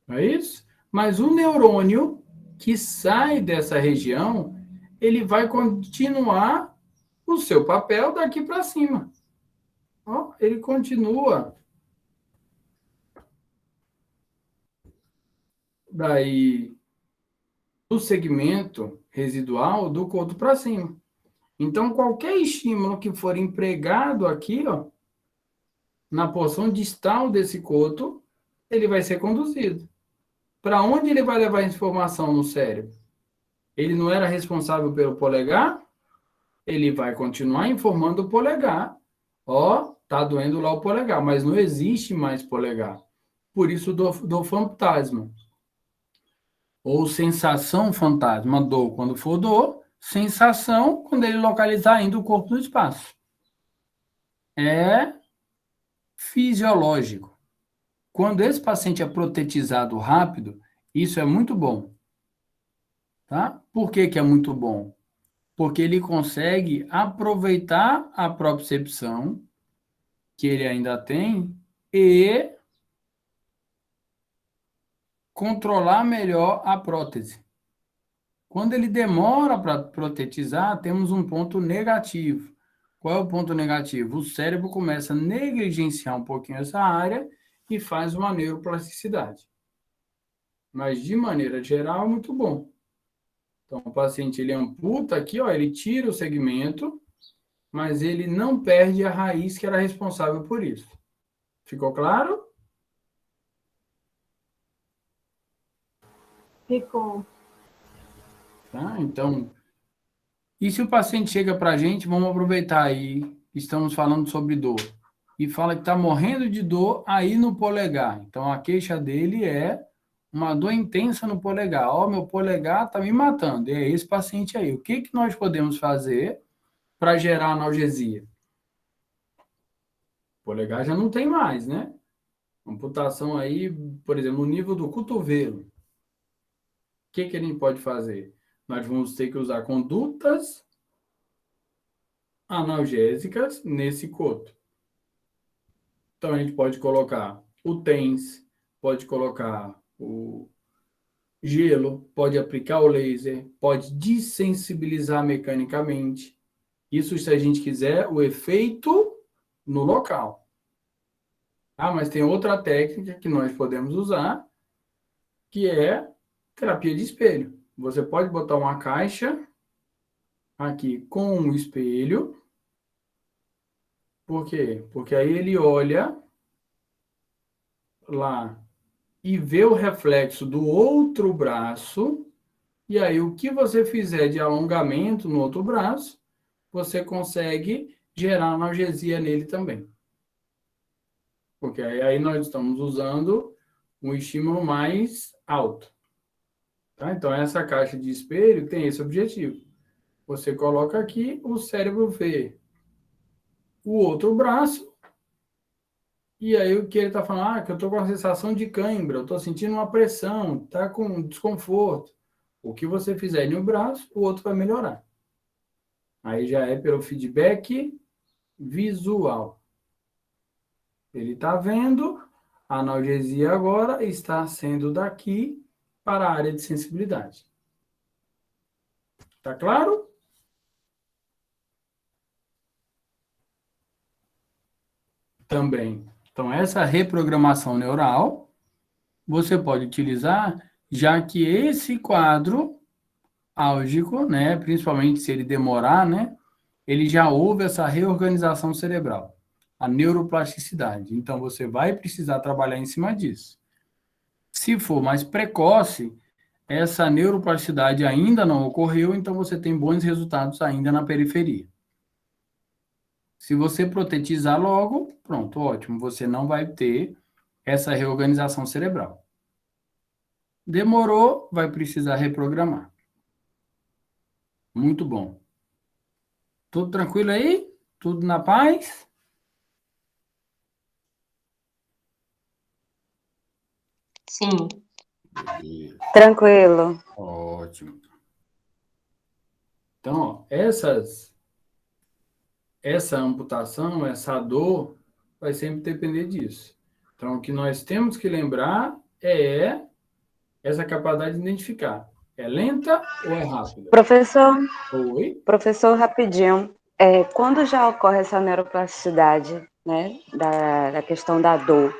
Não é isso? Mas o neurônio que sai dessa região, ele vai continuar o seu papel daqui para cima. Ó, ele continua daí do segmento residual do coto para cima. Então, qualquer estímulo que for empregado aqui, ó, na porção distal desse coto, ele vai ser conduzido. Para onde ele vai levar a informação no cérebro? Ele não era responsável pelo polegar? Ele vai continuar informando o polegar. Ó, tá doendo lá o polegar, mas não existe mais polegar. Por isso, do fantasma. Ou sensação fantasma, dor quando for dor, sensação quando ele localizar ainda o corpo no espaço. É fisiológico. Quando esse paciente é protetizado rápido, isso é muito bom. Tá? Por que que é muito bom? Porque ele consegue aproveitar a propriocepção que ele ainda tem e controlar melhor a prótese. Quando ele demora para protetizar, temos um ponto negativo. Qual é o ponto negativo? O cérebro começa a negligenciar um pouquinho essa área e faz uma neuroplasticidade. Mas, de maneira geral, é muito bom. Então, o paciente, ele amputa aqui, ó, ele tira o segmento, mas ele não perde a raiz que era responsável por isso. Ficou claro? Ficou. Tá? Então, e se o paciente chega para a gente, vamos aproveitar aí, estamos falando sobre dor, e fala que está morrendo de dor aí no polegar. Então, a queixa dele é uma dor intensa no polegar. Ó, meu polegar está me matando. E é esse paciente aí. O que que nós podemos fazer para gerar analgesia? O polegar já não tem mais, né? Amputação aí, por exemplo, no nível do cotovelo. O que que a gente pode fazer? Nós vamos ter que usar condutas analgésicas nesse coto. Então, a gente pode colocar o TENS, pode colocar o gelo, pode aplicar o laser, pode desensibilizar mecanicamente. Isso se a gente quiser o efeito no local. Ah, mas tem outra técnica que nós podemos usar, que é terapia de espelho. Você pode botar uma caixa aqui com um espelho. Por quê? Porque aí ele olha lá e vê o reflexo do outro braço E aí, o que você fizer de alongamento no outro braço, você consegue gerar analgesia nele também. Porque aí nós estamos usando um estímulo mais alto. Tá? Então, essa caixa de espelho tem esse objetivo. Você coloca aqui, o cérebro vê o outro braço, e aí o que ele está falando? Que eu estou com a sensação de cãibra, eu estou sentindo uma pressão, está com desconforto. O que você fizer em um braço, o outro vai melhorar. Aí já é pelo feedback visual. Ele está vendo, a analgesia agora está sendo daqui para a área de sensibilidade. Tá claro? Também. Então, essa reprogramação neural, você pode utilizar, já que esse quadro álgico, né, principalmente se ele demorar, né, ele já houve essa reorganização cerebral, a neuroplasticidade. Então, você vai precisar trabalhar em cima disso. Se for mais precoce, essa neuroplasticidade ainda não ocorreu, então você tem bons resultados ainda na periferia. Se você protetizar logo, pronto, ótimo, você não vai ter essa reorganização cerebral. Demorou, vai precisar reprogramar. Muito bom. Tudo tranquilo aí? Tudo na paz? Sim. Tranquilo. Ótimo. Então, ó, essa amputação, essa dor, vai sempre depender disso. Então, o que nós temos que lembrar é essa capacidade de identificar. É lenta ou é rápida? Oi? Professor, rapidinho. Quando já ocorre essa neuroplasticidade, né, da questão da dor,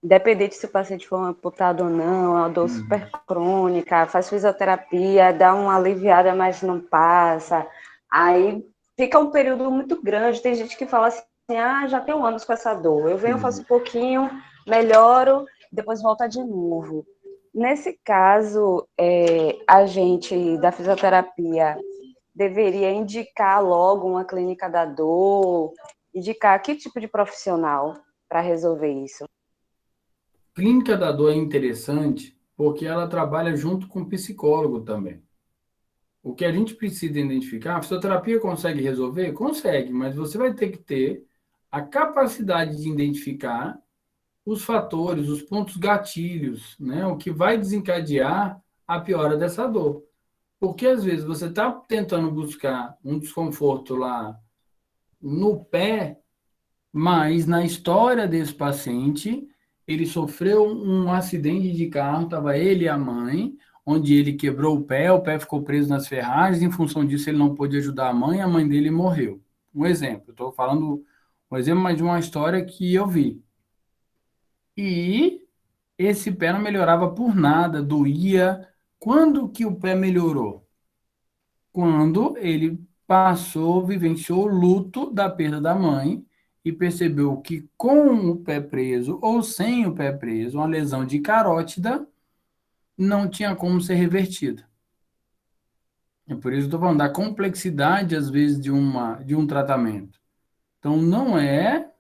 independente se o paciente for amputado ou não, é uma dor super crônica, faz fisioterapia, dá uma aliviada, mas não passa, aí fica um período muito grande. Tem gente que fala assim, já tenho anos com essa dor, eu venho, faço um pouquinho, melhoro, depois volta de novo. Nesse caso, a gente da fisioterapia deveria indicar logo uma clínica da dor, indicar que tipo de profissional para resolver isso. Clínica da dor é interessante porque ela trabalha junto com o psicólogo também. O que a gente precisa identificar, a fisioterapia consegue resolver? Consegue, mas você vai ter que ter a capacidade de identificar os fatores, os pontos gatilhos, né? O que vai desencadear a piora dessa dor. Porque às vezes você está tentando buscar um desconforto lá no pé, mas na história desse paciente, ele sofreu um acidente de carro, estava ele e a mãe, onde ele quebrou o pé ficou preso nas ferragens, em função disso ele não pôde ajudar a mãe dele morreu. Um exemplo, estou falando um exemplo, mas de uma história que eu vi. E esse pé não melhorava por nada, doía. Quando que o pé melhorou? Quando ele vivenciou o luto da perda da mãe e percebeu que com o pé preso ou sem o pé preso, uma lesão de carótida não tinha como ser revertida. É por isso que eu estou falando da complexidade, às vezes, de um tratamento. Então, não é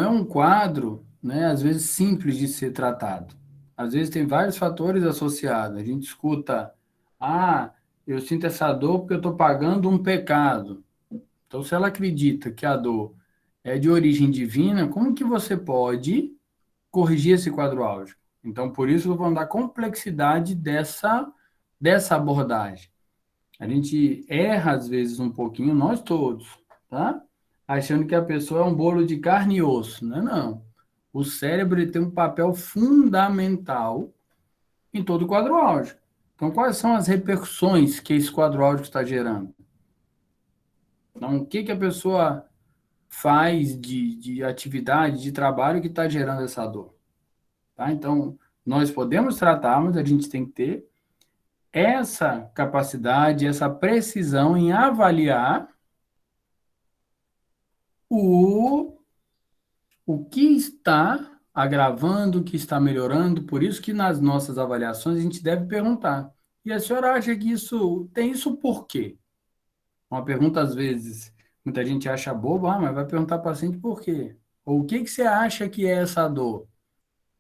um quadro, né, às vezes, simples de ser tratado. Às vezes tem vários fatores associados. A gente escuta, eu sinto essa dor porque eu estou pagando um pecado. Então, se ela acredita que a dor é de origem divina, como que você pode corrigir esse quadro álgico? Então, por isso, eu vou dar complexidade dessa abordagem. A gente erra, às vezes, um pouquinho, nós todos, tá? Achando que a pessoa é um bolo de carne e osso. Não é, não. O cérebro ele tem um papel fundamental em todo o quadro álgico. Então, quais são as repercussões que esse quadro álgico está gerando? Então, o que a pessoa faz de atividade, de trabalho que está gerando essa dor? Tá? Então, nós podemos tratar, mas a gente tem que ter essa capacidade, essa precisão em avaliar o que está agravando, que está melhorando. Por isso que nas nossas avaliações a gente deve perguntar: e a senhora acha que isso tem isso por quê? Uma pergunta, às vezes, muita gente acha boba, mas vai perguntar para o paciente por quê? Ou o que que você acha que é essa dor?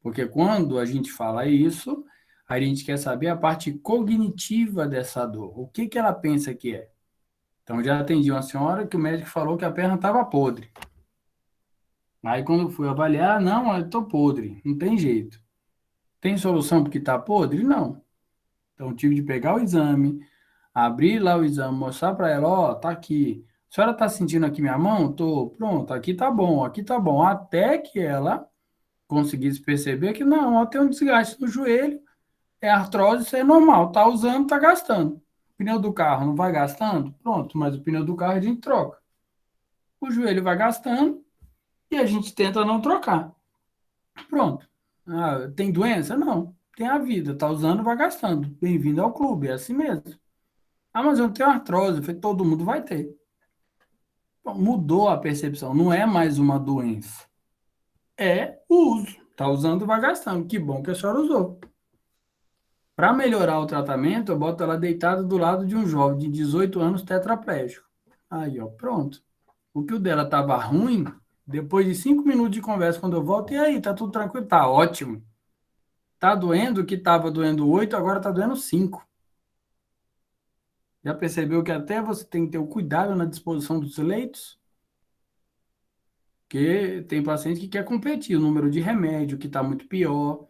Porque quando a gente fala isso, a gente quer saber a parte cognitiva dessa dor. O que que ela pensa que é? Então, já atendi uma senhora que o médico falou que a perna estava podre. Aí, quando eu fui avaliar, não, eu estou podre, não tem jeito. Tem solução porque está podre? Não. Então, tive de pegar o exame, abrir lá o exame, mostrar para ela, ó, tá aqui. A senhora está sentindo aqui minha mão? Tô. Pronto, aqui tá bom, aqui tá bom. Até que ela conseguisse perceber que não, ó, tem um desgaste no joelho, é artrose, isso é normal, tá usando, tá gastando. O pneu do carro não vai gastando? Pronto, mas o pneu do carro a gente troca. O joelho vai gastando e a gente tenta não trocar. Pronto. Ah, tem doença? Não. Tem a vida, tá usando, vai gastando. Bem-vindo ao clube, é assim mesmo. Ah, mas eu tenho artrose. Eu falei, todo mundo vai ter. Bom, mudou a percepção, não é mais uma doença. É o uso. Tá usando, vai gastando. Que bom que a senhora usou. Para melhorar o tratamento, eu boto ela deitada do lado de um jovem de 18 anos tetraplégico. Aí, ó, pronto. O que o dela estava ruim, depois de 5 minutos de conversa, quando eu volto, e aí, tá tudo tranquilo? Tá ótimo. Tá doendo o que estava doendo 8, agora tá doendo 5. Já percebeu que até você tem que ter o cuidado na disposição dos leitos? Porque tem paciente que quer competir, o número de remédio que está muito pior.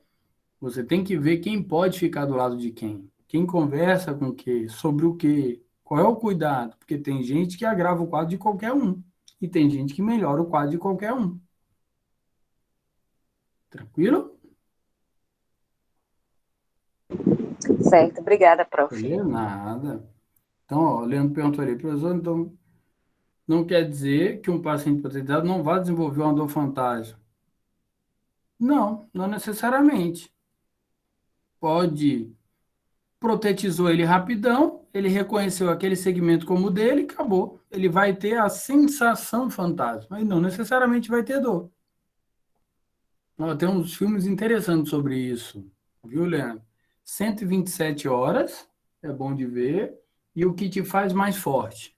Você tem que ver quem pode ficar do lado de quem. Quem conversa com o quê, sobre o quê, qual é o cuidado. Porque tem gente que agrava o quadro de qualquer um. E tem gente que melhora o quadro de qualquer um. Tranquilo? Certo, obrigada, prof. Beleza? Nada. Então, ó, o Leandro perguntou ali, professor, então não quer dizer que um paciente hipotetizado não vai desenvolver uma dor fantasma. Não, não necessariamente. Pode, protetizou ele rapidão, ele reconheceu aquele segmento como dele, acabou. Ele vai ter a sensação fantasma, mas não necessariamente vai ter dor. Ó, tem uns filmes interessantes sobre isso, viu, Leandro? 127 horas, é bom de ver, e o que te faz mais forte.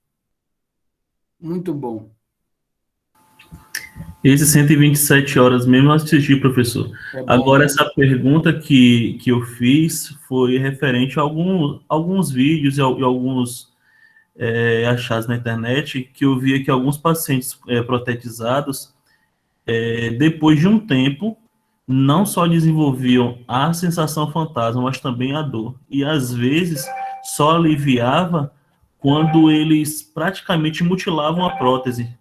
Muito bom. Esse 127 horas mesmo eu assisti, professor. É bom, Agora, né? essa pergunta que eu fiz foi referente a alguns vídeos e alguns achados na internet que eu via que alguns pacientes protetizados, depois de um tempo, não só desenvolviam a sensação fantasma, mas também a dor. E, às vezes, só aliviava quando eles praticamente mutilavam a prótese,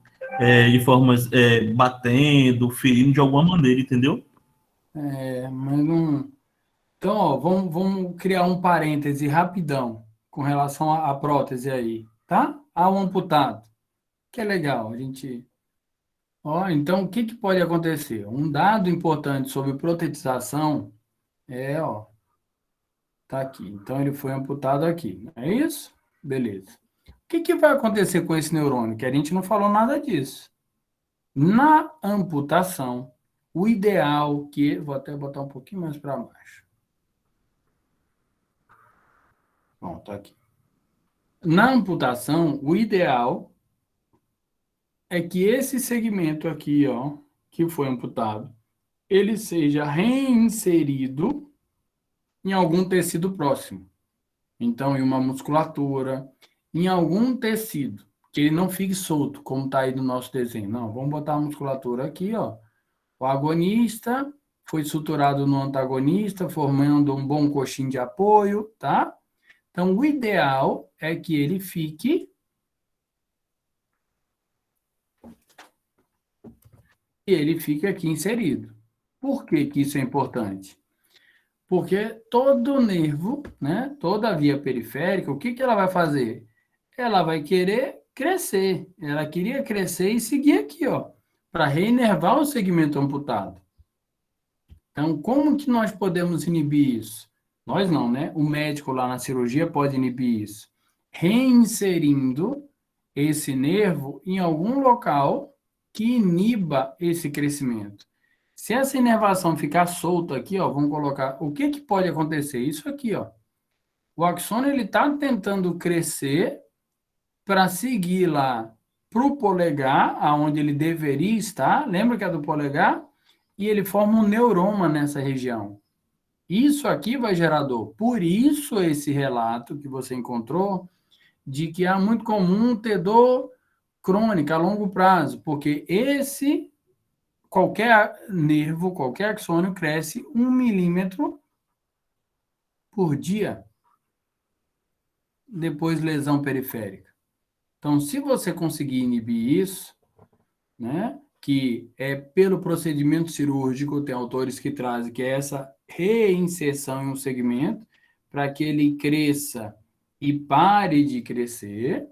de formas batendo, ferindo de alguma maneira, entendeu? Mas não. Então, ó, vamos criar um parêntese rapidão com relação à prótese aí, tá? Ao amputado, que é legal, a gente. Ó, então, o que que pode acontecer? Um dado importante sobre protetização ó, tá aqui. Então, ele foi amputado aqui, não é isso? Beleza. O que que vai acontecer com esse neurônio? Que a gente não falou nada disso. Na amputação, o ideal vou até botar um pouquinho mais para baixo. Pronto, tá aqui. Na amputação, o ideal é que esse segmento aqui, ó, que foi amputado, ele seja reinserido em algum tecido próximo. Então, em uma musculatura, em algum tecido, que ele não fique solto, como está aí no nosso desenho. Não, vamos botar a musculatura aqui, ó. O agonista foi suturado no antagonista, formando um bom coxim de apoio, tá? Então, o ideal é que ele fique aqui inserido. Por que que isso é importante? Porque todo nervo, né, toda a via periférica, o que que ela vai fazer? Ela vai querer crescer. Ela queria crescer e seguir aqui, ó, para reinervar o segmento amputado. Então, como que nós podemos inibir isso? Nós não, né? O médico lá na cirurgia pode inibir isso. Reinserindo esse nervo em algum local que iniba esse crescimento. Se essa inervação ficar solta aqui, ó, vamos colocar, o que que pode acontecer? Isso aqui, ó. O axônio, ele está tentando crescer para seguir lá para o polegar, aonde ele deveria estar, lembra que é do polegar? E ele forma um neuroma nessa região. Isso aqui vai gerar dor. Por isso esse relato que você encontrou de que é muito comum ter dor crônica a longo prazo, porque qualquer nervo, qualquer axônio cresce 1 milímetro por dia, depois lesão periférica. Então, se você conseguir inibir isso, né, que é pelo procedimento cirúrgico, tem autores que trazem que é essa reinserção em um segmento, para que ele cresça e pare de crescer,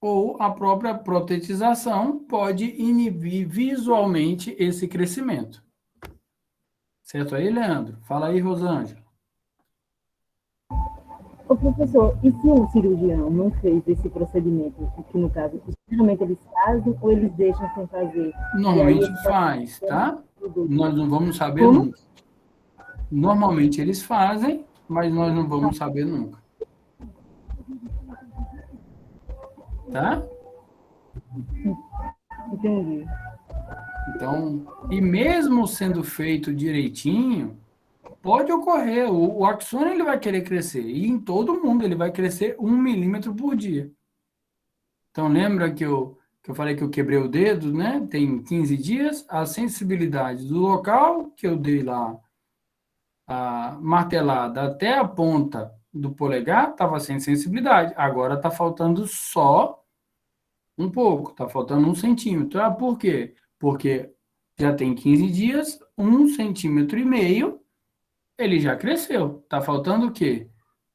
ou a própria protetização pode inibir visualmente esse crescimento. Certo aí, Leandro? Fala aí, Rosângela. Ô, professor, e se um cirurgião não fez esse procedimento, que no caso, geralmente eles fazem ou eles deixam sem fazer? Normalmente faz, tá? Nós não vamos saber nunca. Normalmente eles fazem, mas nós não vamos saber nunca. Tá? Entendi. Então, e mesmo sendo feito direitinho, pode ocorrer. O axônio ele vai querer crescer. E em todo mundo ele vai crescer 1 milímetro por dia. Então, lembra que eu falei que eu quebrei o dedo, né? Tem 15 dias. A sensibilidade do local que eu dei lá, a martelada até a ponta do polegar, estava sem sensibilidade. Agora está faltando só um pouco. Está faltando 1 centímetro. Ah, por quê? Porque já tem 15 dias, 1,5 centímetros ele já cresceu. Está faltando o quê?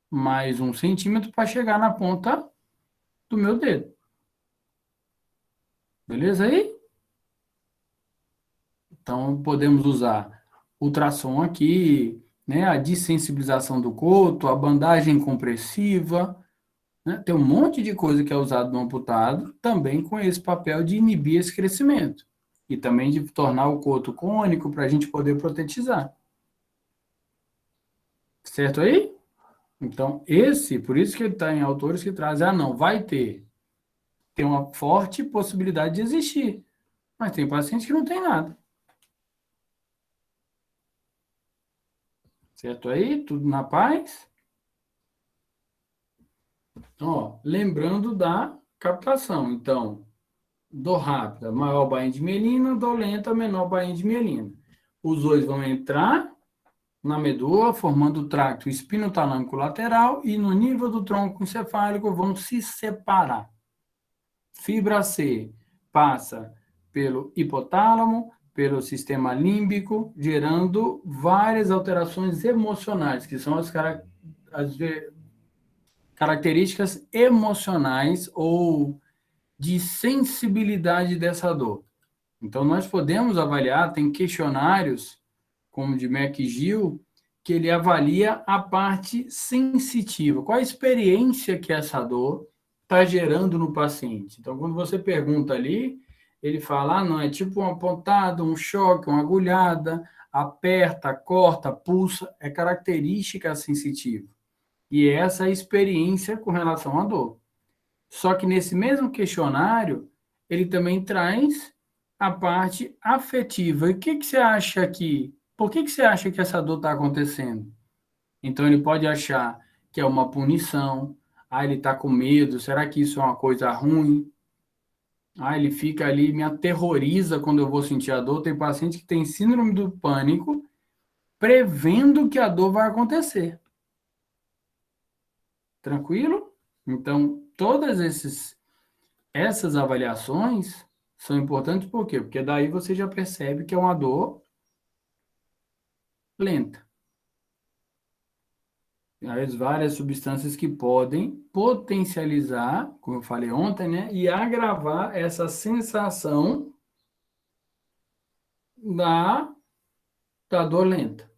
Mais 1 centímetro para chegar na ponta do meu dedo. Beleza aí? Então, podemos usar ultrassom aqui, né? A dessensibilização do coto, a bandagem compressiva, né? Tem um monte de coisa que é usado no amputado, também com esse papel de inibir esse crescimento. E também de tornar o coto cônico para a gente poder protetizar. Certo aí? Então, por isso que ele está em autores que trazem, não, vai ter. Tem uma forte possibilidade de existir. Mas tem pacientes que não tem nada. Certo aí? Tudo na paz? Então, ó, lembrando da captação. Então, dor rápida, maior bainha de mielina, dor lenta, menor bainha de mielina. Os dois vão entrar na medula, formando o tracto espinotalâmico lateral e no nível do tronco encefálico vão se separar. Fibra C passa pelo hipotálamo, pelo sistema límbico, gerando várias alterações emocionais, que são as características emocionais ou de sensibilidade dessa dor. Então, nós podemos avaliar, tem questionários, como o de McGill, que ele avalia a parte sensitiva. Qual a experiência que essa dor está gerando no paciente? Então, quando você pergunta ali, ele fala, não, é tipo uma pontada, um choque, uma agulhada, aperta, corta, pulsa, é característica sensitiva. E essa é a experiência com relação à dor. Só que nesse mesmo questionário, ele também traz a parte afetiva. E o que você acha que... Por que você acha que essa dor está acontecendo? Então, ele pode achar que é uma punição. Ele está com medo. Será que isso é uma coisa ruim? Ele fica ali, me aterroriza quando eu vou sentir a dor. Tem paciente que tem síndrome do pânico, prevendo que a dor vai acontecer. Tranquilo? Então, todas essas avaliações são importantes por quê? Porque daí você já percebe que é uma dor lenta. As várias substâncias que podem potencializar, como eu falei ontem, né? E agravar essa sensação da dor lenta.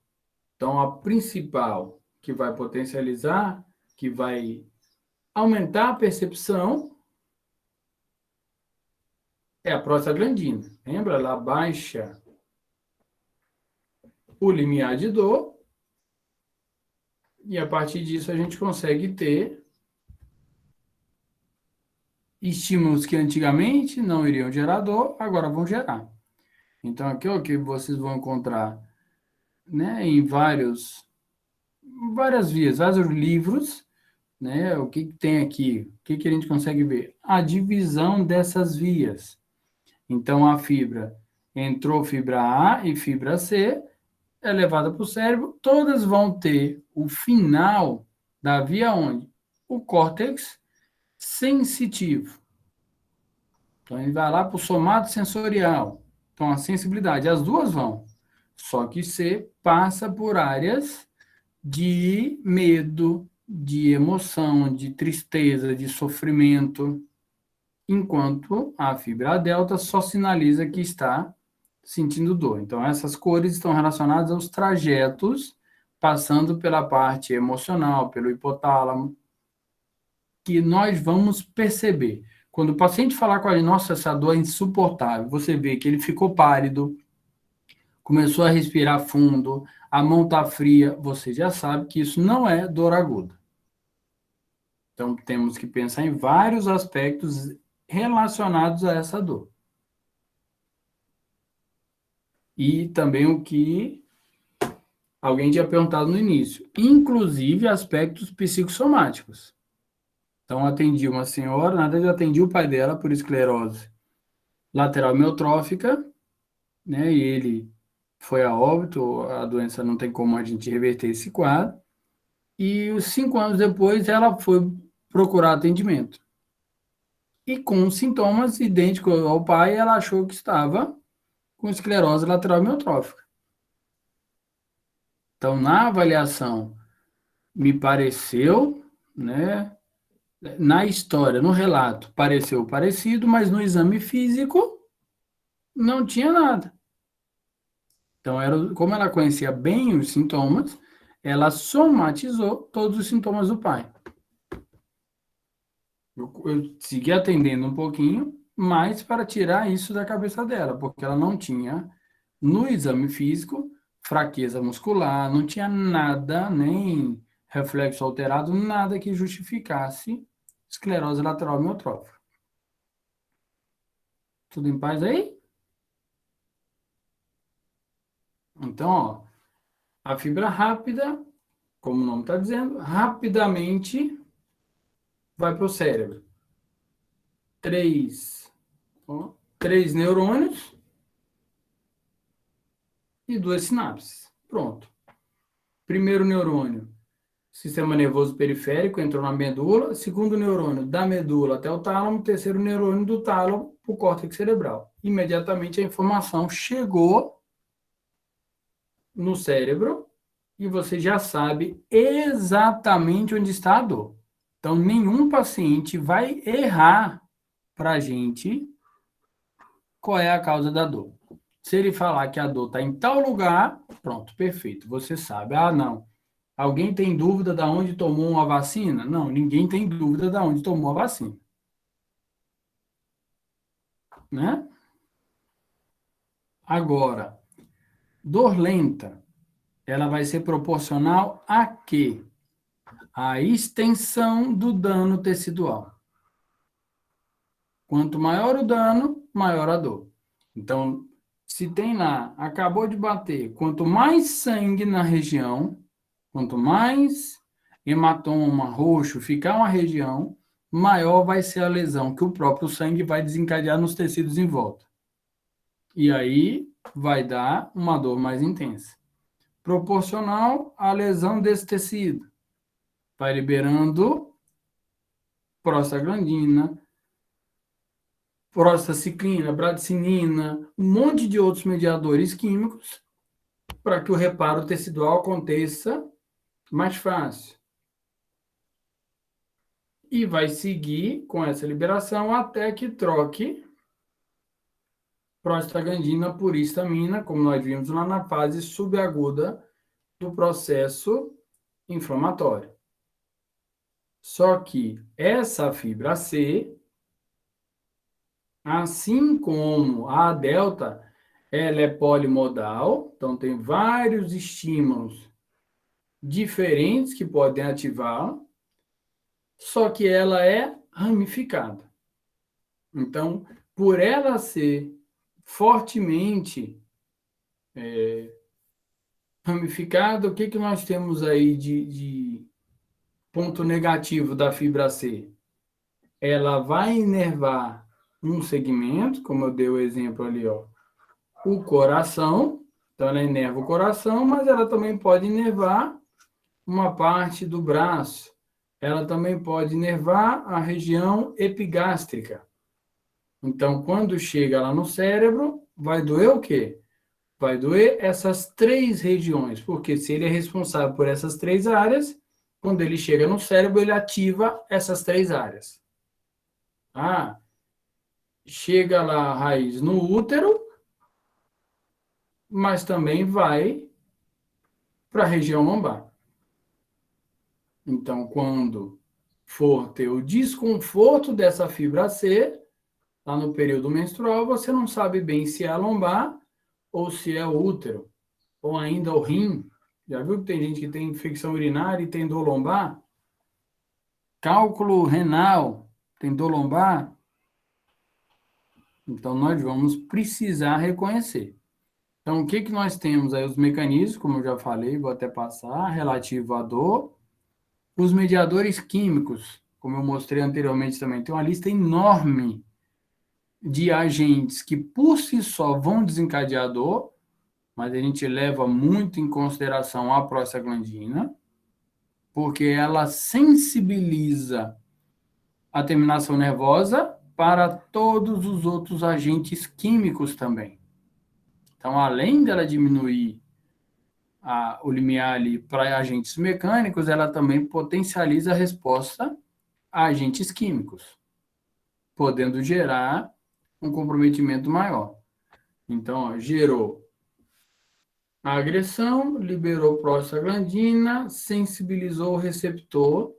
Então, a principal que vai potencializar, que vai aumentar a percepção, é a prostaglandina. Lembra? Ela baixa o limiar de dor e a partir disso a gente consegue ter estímulos que antigamente não iriam gerar dor, agora vão gerar. Então, aqui é o que vocês vão encontrar, né, em várias vias, vários livros, né, o que tem aqui, o que a gente consegue ver? A divisão dessas vias. Então, a fibra entrou fibra A e fibra C, é levada para o cérebro, todas vão ter o final da via onde? O córtex sensitivo. Então, ele vai lá para o somato sensorial. Então, a sensibilidade, as duas vão. Só que C passa por áreas de medo, de emoção, de tristeza, de sofrimento, enquanto a fibra delta só sinaliza que está sentindo dor. Então, essas cores estão relacionadas aos trajetos, passando pela parte emocional, pelo hipotálamo, que nós vamos perceber. Quando o paciente falar com a gente, nossa, essa dor é insuportável, você vê que ele ficou pálido, começou a respirar fundo, a mão está fria, você já sabe que isso não é dor aguda. Então, temos que pensar em vários aspectos relacionados a essa dor. E também o que alguém tinha perguntado no início, inclusive aspectos psicossomáticos. Então, atendi uma senhora, na verdade, eu atendi o pai dela por esclerose lateral amiotrófica, né? E ele foi a óbito, a doença não tem como a gente reverter esse quadro. E 5 anos depois, ela foi procurar atendimento. E com sintomas idênticos ao pai, ela achou que estava com esclerose lateral amiotrófica. Então, na avaliação, me pareceu, né? Na história, no relato, pareceu parecido, mas no exame físico não tinha nada. Então, como ela conhecia bem os sintomas, ela somatizou todos os sintomas do pai. Eu segui atendendo um pouquinho, mas para tirar isso da cabeça dela, porque ela não tinha, no exame físico, fraqueza muscular, não tinha nada, nem reflexo alterado, nada que justificasse esclerose lateral amiotrófica. Tudo em paz aí? Então, ó, a fibra rápida, como o nome está dizendo, rapidamente vai para o cérebro. Três neurônios e 2 sinapses. Pronto. Primeiro neurônio, sistema nervoso periférico, entrou na medula. Segundo neurônio, da medula até o tálamo. Terceiro neurônio, do tálamo para o córtex cerebral. Imediatamente a informação chegou no cérebro e você já sabe exatamente onde está a dor. Então, nenhum paciente vai errar para a gente qual é a causa da dor. Se ele falar que a dor está em tal lugar, pronto, perfeito, você sabe. Ah, não. Alguém tem dúvida de onde tomou uma vacina? Não, ninguém tem dúvida de onde tomou a vacina. Né? Agora, dor lenta, ela vai ser proporcional a quê? A extensão do dano tecidual. Quanto maior o dano, maior a dor. Então, se tem lá, acabou de bater, quanto mais sangue na região, quanto mais hematoma roxo ficar uma região, maior vai ser a lesão que o próprio sangue vai desencadear nos tecidos em volta. E aí vai dar uma dor mais intensa. Proporcional à lesão desse tecido. Vai liberando prostaglandina, prostaciclina, bradicinina, um monte de outros mediadores químicos para que o reparo tecidual aconteça mais fácil. E vai seguir com essa liberação até que troque prostaglandina por histamina, como nós vimos lá na fase subaguda do processo inflamatório. Só que essa fibra C, Assim como a delta, ela é polimodal, então tem vários estímulos diferentes que podem ativar, só que ela é ramificada. Então, por ela ser fortemente ramificada, o que que nós temos aí de ponto negativo da fibra C? Ela vai inervar um segmento, como eu dei o exemplo ali, ó, o coração. Então, ela inerva o coração, mas ela também pode inervar uma parte do braço. Ela também pode inervar a região epigástrica. Então, quando chega lá no cérebro, vai doer o quê? Vai doer essas três regiões, porque se ele é responsável por essas três áreas, quando ele chega no cérebro, ele ativa essas três áreas. Ah, chega lá a raiz no útero, mas também vai para a região lombar. Então, quando for ter o desconforto dessa fibra C, lá no período menstrual, você não sabe bem se é a lombar ou se é o útero, ou ainda o rim. Já viu que tem gente que tem infecção urinária e tem dor lombar? Cálculo renal, tem dor lombar? Então, nós vamos precisar reconhecer. Então, o que que nós temos aí? Os mecanismos, como eu já falei, vou até passar, relativo à dor. Os mediadores químicos, como eu mostrei anteriormente também, tem uma lista enorme de agentes que por si só vão desencadear dor, mas a gente leva muito em consideração a prostaglandina, porque ela sensibiliza a terminação nervosa para todos os outros agentes químicos também. Então, além dela diminuir o limiar ali para agentes mecânicos, ela também potencializa a resposta a agentes químicos, podendo gerar um comprometimento maior. Então, ó, gerou a agressão, liberou prostaglandina, sensibilizou o receptor,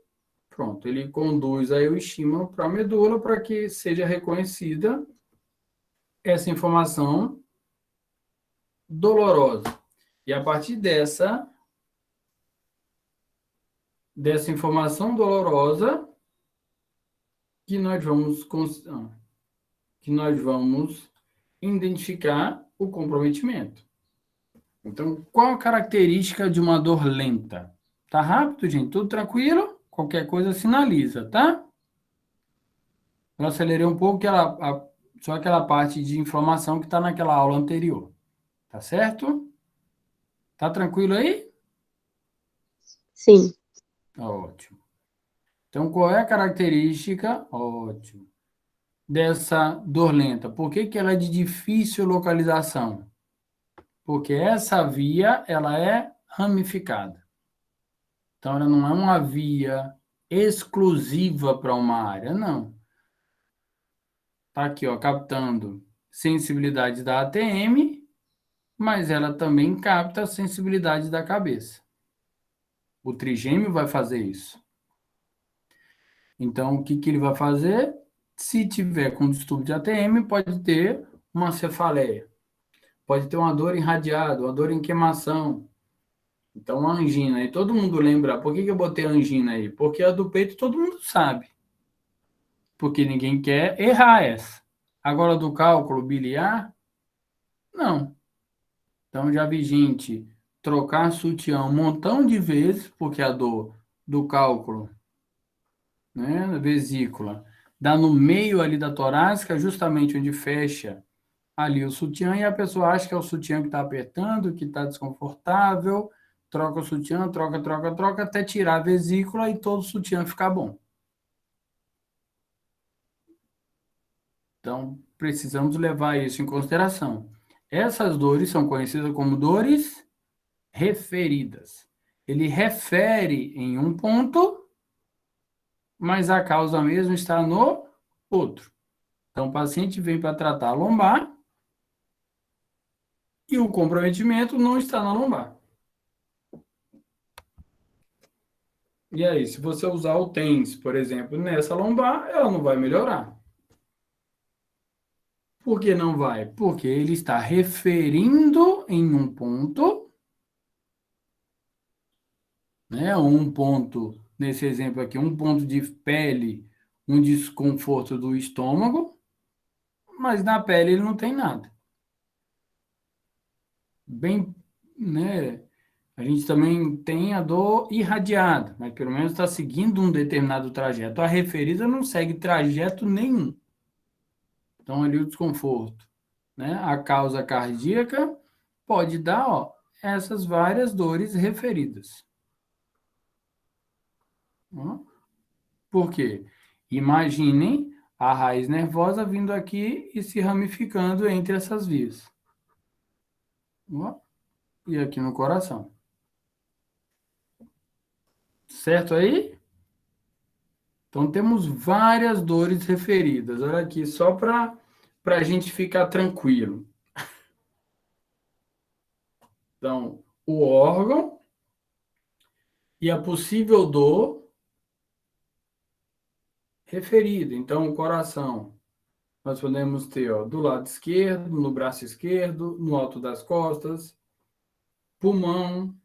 pronto, ele conduz aí o estímulo para a medula para que seja reconhecida essa informação dolorosa. E a partir dessa informação dolorosa que nós vamos identificar o comprometimento. Então, qual a característica de uma dor lenta? Tá rápido, gente? Tudo tranquilo? Qualquer coisa sinaliza, tá? Eu acelerei um pouco só aquela parte de inflamação que está naquela aula anterior. Tá certo? Tá tranquilo aí? Sim. Ótimo. Então, qual é a característica? Ótimo. Dessa dor lenta? Por que que ela é de difícil localização? Porque essa via, ela é ramificada. Então, ela não é uma via exclusiva para uma área, não. Tá aqui, ó, captando sensibilidade da ATM, mas ela também capta a sensibilidade da cabeça. O trigêmeo vai fazer isso. Então, o que que ele vai fazer? Se tiver com distúrbio de ATM, pode ter uma cefaleia. Pode ter uma dor irradiada, uma dor em queimação. Então, a angina. E todo mundo lembra, por que que eu botei a angina aí? Porque a do peito todo mundo sabe. Porque ninguém quer errar essa. Agora, do cálculo biliar, não. Então, já vi gente trocar sutiã um montão de vezes, porque a dor do cálculo, né, na vesícula, dá no meio ali da torácica, justamente onde fecha ali o sutiã, e a pessoa acha que é o sutiã que está apertando, que está desconfortável, troca o sutiã, troca, até tirar a vesícula e todo o sutiã ficar bom. Então, precisamos levar isso em consideração. Essas dores são conhecidas como dores referidas. Ele refere em um ponto, mas a causa mesmo está no outro. Então, o paciente vem para tratar a lombar e o comprometimento não está na lombar. E aí, se você usar o TENS, por exemplo, nessa lombar, ela não vai melhorar. Por que não vai? Porque ele está referindo em um ponto, né? Um ponto, nesse exemplo aqui, um ponto de pele, um desconforto do estômago, mas na pele ele não tem nada. Bem, né? A gente também tem a dor irradiada, mas pelo menos está seguindo um determinado trajeto. A referida não segue trajeto nenhum. Então, ali o desconforto, né? A causa cardíaca pode dar, ó, essas várias dores referidas. Ó. Por quê? Imaginem a raiz nervosa vindo aqui e se ramificando entre essas vias. Ó. E aqui no coração. Certo aí? Então, temos várias dores referidas. Olha aqui, só para a gente ficar tranquilo. Então, o órgão e a possível dor referida. Então, o coração, nós podemos ter, ó, do lado esquerdo, no braço esquerdo, no alto das costas, pulmão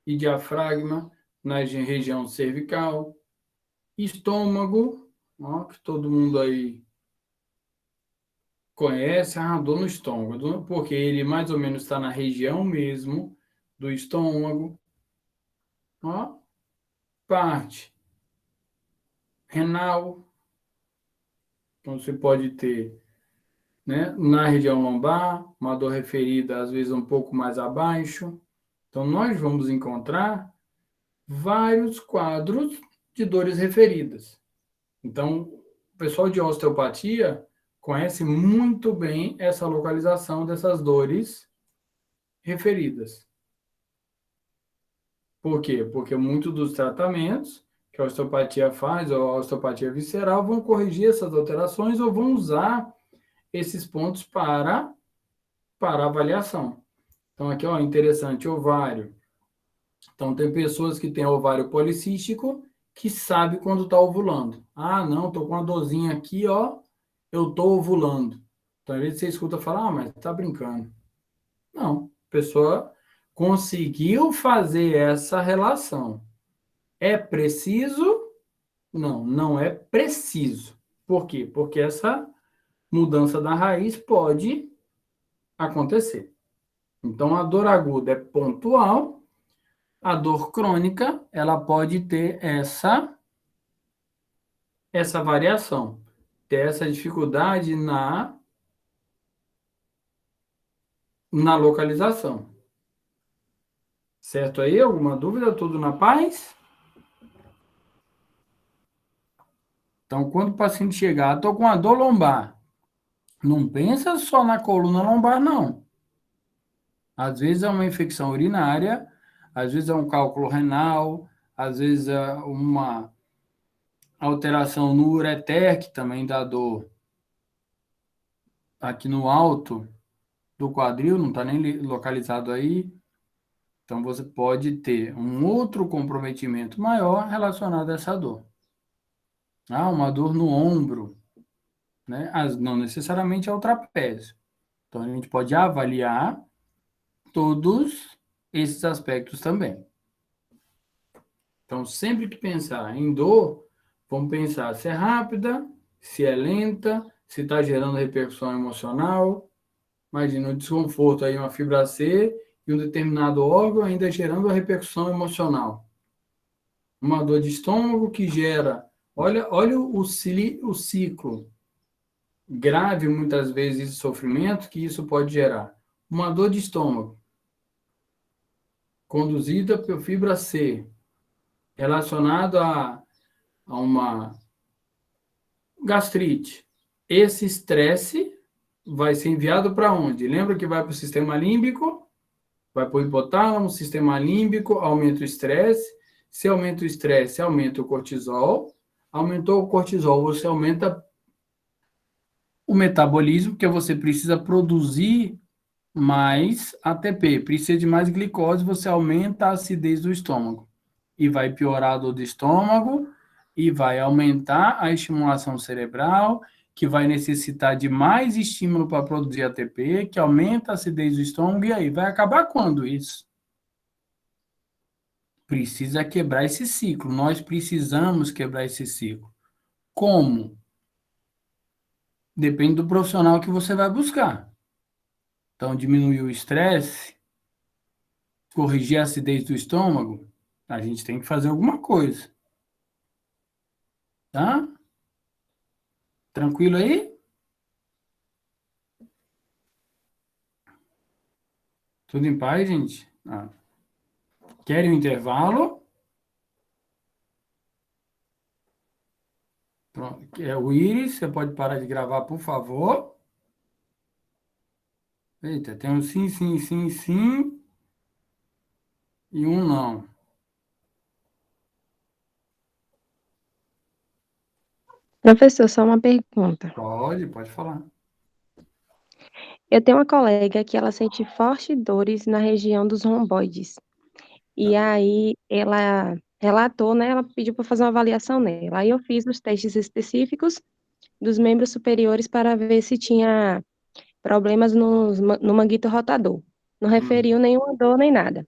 e diafragma na região cervical, estômago, ó, que todo mundo aí conhece, dor no estômago, porque ele mais ou menos está na região mesmo do estômago, ó, parte renal, então você pode ter, né, na região lombar, uma dor referida às vezes um pouco mais abaixo. Então nós vamos encontrar vários quadros de dores referidas. Então o pessoal de osteopatia conhece muito bem essa localização dessas dores referidas. Por quê? Porque muitos dos tratamentos que a osteopatia faz, ou a osteopatia visceral, vão corrigir essas alterações ou vão usar esses pontos para avaliação. Então, aqui, ó, interessante, ovário. Então, tem pessoas que têm ovário policístico que sabe quando está ovulando. Ah, não, estou com uma dorzinha aqui, ó, eu estou ovulando. Então, às vezes você escuta falar, mas está brincando. Não, a pessoa conseguiu fazer essa relação. É preciso? Não, não é preciso. Por quê? Porque essa mudança da raiz pode acontecer. Então, a dor aguda é pontual, a dor crônica, ela pode ter essa variação, ter essa dificuldade na localização. Certo aí? Alguma dúvida? Tudo na paz? Então, quando o paciente chegar, estou com uma dor lombar, não pensa só na coluna lombar, não. Às vezes é uma infecção urinária, às vezes é um cálculo renal, às vezes é uma alteração no ureter, que também dá dor aqui no alto do quadril, não está nem localizado aí. Então, você pode ter um outro comprometimento maior relacionado a essa dor. Uma dor no ombro, né? Não necessariamente é o trapézio. Então, a gente pode avaliar todos esses aspectos também. Então, sempre que pensar em dor, vamos pensar se é rápida, se é lenta, se está gerando repercussão emocional. Imagina o desconforto aí, uma fibra C e um determinado órgão ainda gerando a repercussão emocional. Uma dor de estômago que gera... Olha o ciclo grave, muitas vezes, de sofrimento que isso pode gerar. Uma dor de estômago conduzida por fibra C, relacionado a uma gastrite. Esse estresse vai ser enviado para onde? Lembra que vai para o sistema límbico, vai para o hipotálamo, sistema límbico, aumenta o estresse. Se aumenta o estresse, aumenta o cortisol. Aumentou o cortisol, você aumenta o metabolismo, porque você precisa produzir mais ATP, precisa de mais glicose, você aumenta a acidez do estômago. E vai piorar a dor do estômago, e vai aumentar a estimulação cerebral, que vai necessitar de mais estímulo para produzir ATP, que aumenta a acidez do estômago, e aí vai acabar quando isso? Precisa quebrar esse ciclo. Nós precisamos quebrar esse ciclo. Como? Depende do profissional que você vai buscar. Então, diminuir o estresse, corrigir a acidez do estômago, a gente tem que fazer alguma coisa. Tá? Tranquilo aí? Tudo em paz, gente? Querem um intervalo? Pronto. O Iris, você pode parar de gravar, por favor? Eita, tem um sim, sim, sim, sim e um não. Professor, só uma pergunta. Pode falar. Eu tenho uma colega que ela sente fortes dores na região dos romboides. E aí ela relatou, né? Ela pediu para fazer uma avaliação nela. Aí eu fiz os testes específicos dos membros superiores para ver se tinha problemas no manguito rotador. Não referiu nenhuma dor nem nada.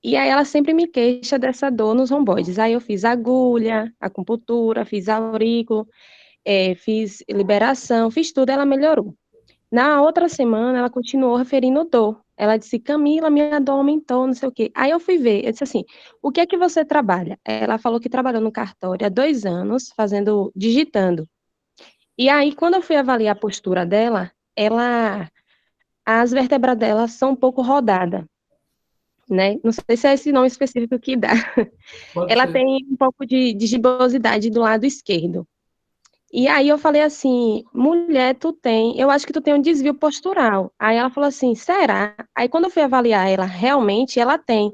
E aí ela sempre me queixa dessa dor nos romboides. Aí eu fiz agulha, acupuntura, fiz aurículo, fiz liberação, fiz tudo, ela melhorou. Na outra semana, ela continuou referindo dor. Ela disse, Camila, minha dor aumentou, não sei o quê. Aí eu fui ver, eu disse assim, o que é que você trabalha? Ela falou que trabalhou no cartório há 2 anos, digitando. E aí, quando eu fui avaliar a postura dela, as vértebras dela são um pouco rodadas, né? Não sei se é esse nome específico que dá. Pode Ela ser. tem um pouco de gibosidade do lado esquerdo. E aí eu falei assim, mulher, eu acho que tu tem um desvio postural. Aí ela falou assim, será? Aí quando eu fui avaliar ela, realmente ela tem.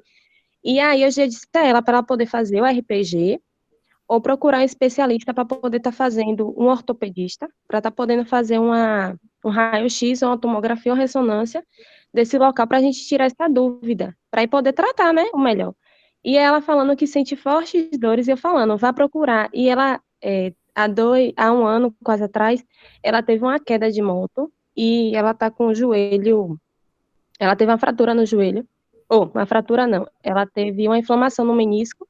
E aí eu já disse para ela poder fazer o RPG ou procurar um especialista para poder estar fazendo um ortopedista, para estar podendo fazer um raio-x, uma tomografia ou ressonância desse local para a gente tirar essa dúvida, para ir poder tratar, né, o melhor. E ela falando que sente fortes dores, e eu falando, vá procurar. E ela, há um ano, quase atrás, ela teve uma queda de moto e ela tá com o joelho, ela teve uma fratura no joelho, ou, uma fratura não, ela teve uma inflamação no menisco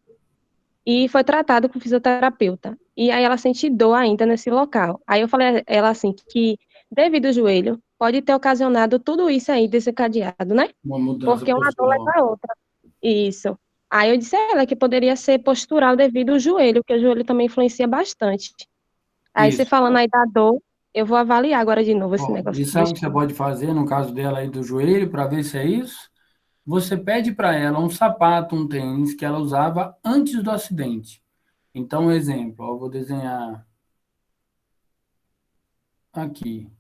e foi tratado com fisioterapeuta. E aí ela sente dor ainda nesse local. Aí eu falei a ela assim, que devido ao joelho, pode ter ocasionado tudo isso aí desencadeado, né? Uma mudança Porque uma dor leva postural. a outra. Isso. Aí eu disse a ela que poderia ser postural devido ao joelho, que o joelho também influencia bastante. Aí você Isso. falando aí da dor, eu vou avaliar agora de novo esse Ó, negócio e do sabe o que você estímulo. pode fazer no caso dela aí do joelho, para ver se é isso? Você pede para ela um sapato, um tênis que ela usava antes do acidente. Então, um exemplo, ó, eu vou desenhar aqui.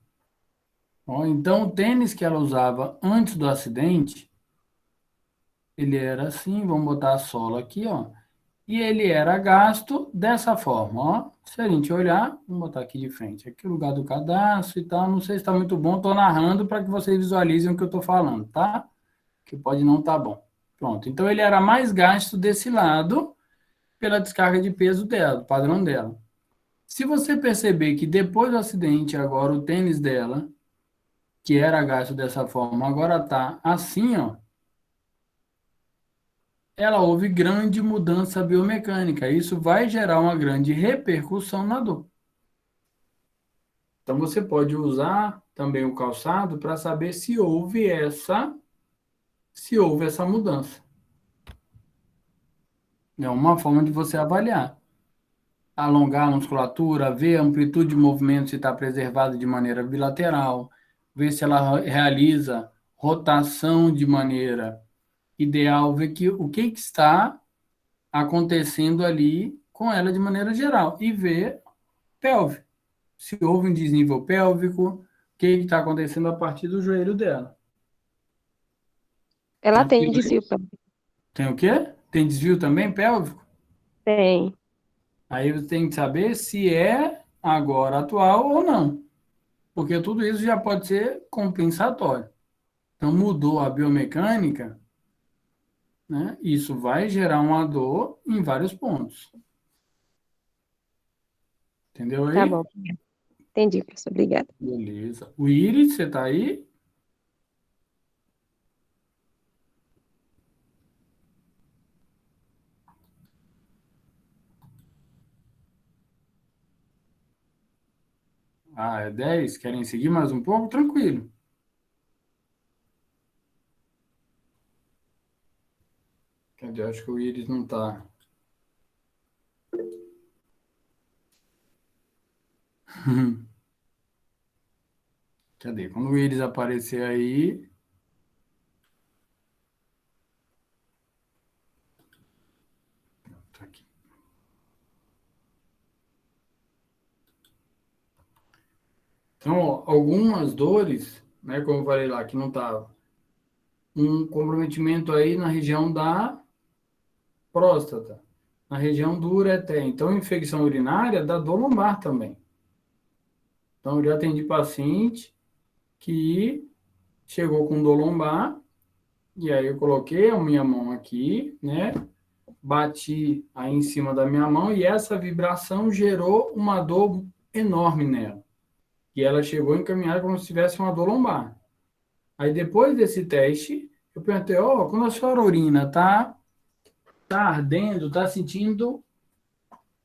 Ó, então, o tênis que ela usava antes do acidente, ele era assim, vamos botar a sola aqui, ó. E ele era gasto dessa forma, ó. Se a gente olhar, vamos botar aqui de frente, aqui o lugar do cadastro e tal. Não sei se está muito bom, estou narrando para que vocês visualizem o que eu estou falando, tá? Que pode não estar bom. Pronto. Então ele era mais gasto desse lado pela descarga de peso dela, do padrão dela. Se você perceber que depois do acidente, agora o tênis dela, que era gasto dessa forma, agora está assim, ó. Ela houve grande mudança biomecânica. Isso vai gerar uma grande repercussão na dor. Então, você pode usar também o calçado para saber se houve essa mudança. É uma forma de você avaliar. Alongar a musculatura, ver a amplitude de movimento se está preservada de maneira bilateral, ver se ela realiza rotação de maneira ideal, ver o que está acontecendo ali com ela de maneira geral e ver pelve. Se houve um desnível pélvico, o que está acontecendo a partir do joelho dela. Ela tem Tranquilo aí? desvio pélvico. Tem o quê? Tem desvio também pélvico? Tem. Aí você tem que saber se é agora atual ou não. Porque tudo isso já pode ser compensatório. Então, mudou a biomecânica, né? Isso vai gerar uma dor em vários pontos. Entendeu Tá aí? bom. Entendi, professor. Obrigada. Beleza. O Iris, você tá aí? Ah, é 10? Querem seguir mais um pouco? Tranquilo. Cadê? Acho que o Iris não tá. Cadê? Quando o Iris aparecer aí. Tá aqui. Então, ó, algumas dores, né, como eu falei lá, que não tava. Um comprometimento aí na região da próstata, na região do ureter. Então, infecção urinária dá dor lombar também. Então, eu já atendi paciente que chegou com dor lombar, e aí eu coloquei a minha mão aqui, né? Bati aí em cima da minha mão e essa vibração gerou uma dor enorme nela. E ela chegou encaminhada como se tivesse uma dor lombar. Aí depois desse teste, eu perguntei, ó, quando a senhora urina tá ardendo, tá sentindo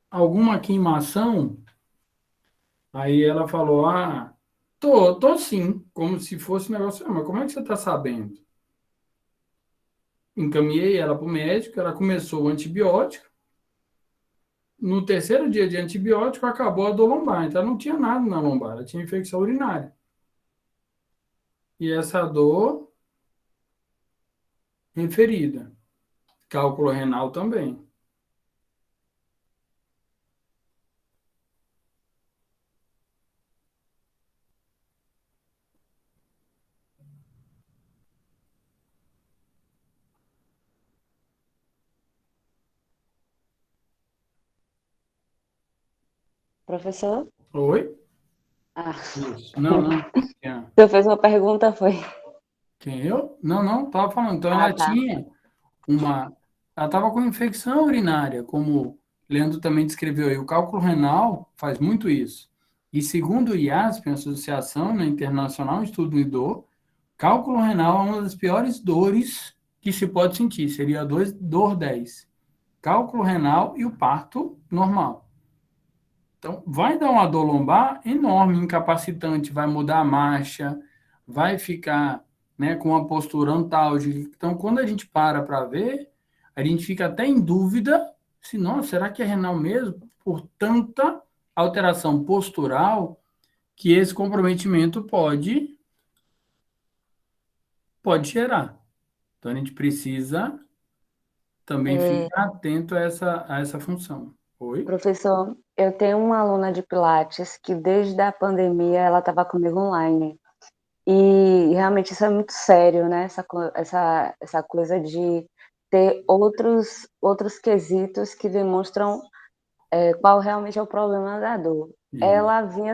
alguma queimação? Aí ela falou, tô sim, como se fosse um negócio, mas como é que você tá sabendo? Encaminhei ela para o médico, ela começou o antibiótico. No terceiro dia de antibiótico, acabou a dor lombar. Então, não tinha nada na lombar, ela tinha infecção urinária. E essa dor referida. Cálculo renal também. Professor? Oi? Ah, Isso. Não, não. você fez uma pergunta, foi? Quem eu? Não, estava falando. Então, Ah, ela tá. tinha uma. Ela estava com infecção urinária, como o Leandro também descreveu aí. O cálculo renal faz muito isso. E segundo o IASP, a Associação, né, Internacional de Estudo de Dor, cálculo renal é uma das piores dores que se pode sentir. Seria a dor 10. Cálculo renal e o parto normal. Então, vai dar uma dor lombar enorme, incapacitante, vai mudar a marcha, vai ficar, né, com uma postura antálgica. Então, quando a gente para ver, a gente fica até em dúvida se, nossa, será que é renal mesmo? Por tanta alteração postural que esse comprometimento pode gerar. Então, a gente precisa também É, ficar atento a essa função. Oi? professor, eu tenho uma aluna de Pilates que desde a pandemia ela estava comigo online. E realmente isso é muito sério, né? Essa coisa de ter outros quesitos que demonstram qual realmente é o problema da dor. E Ela vinha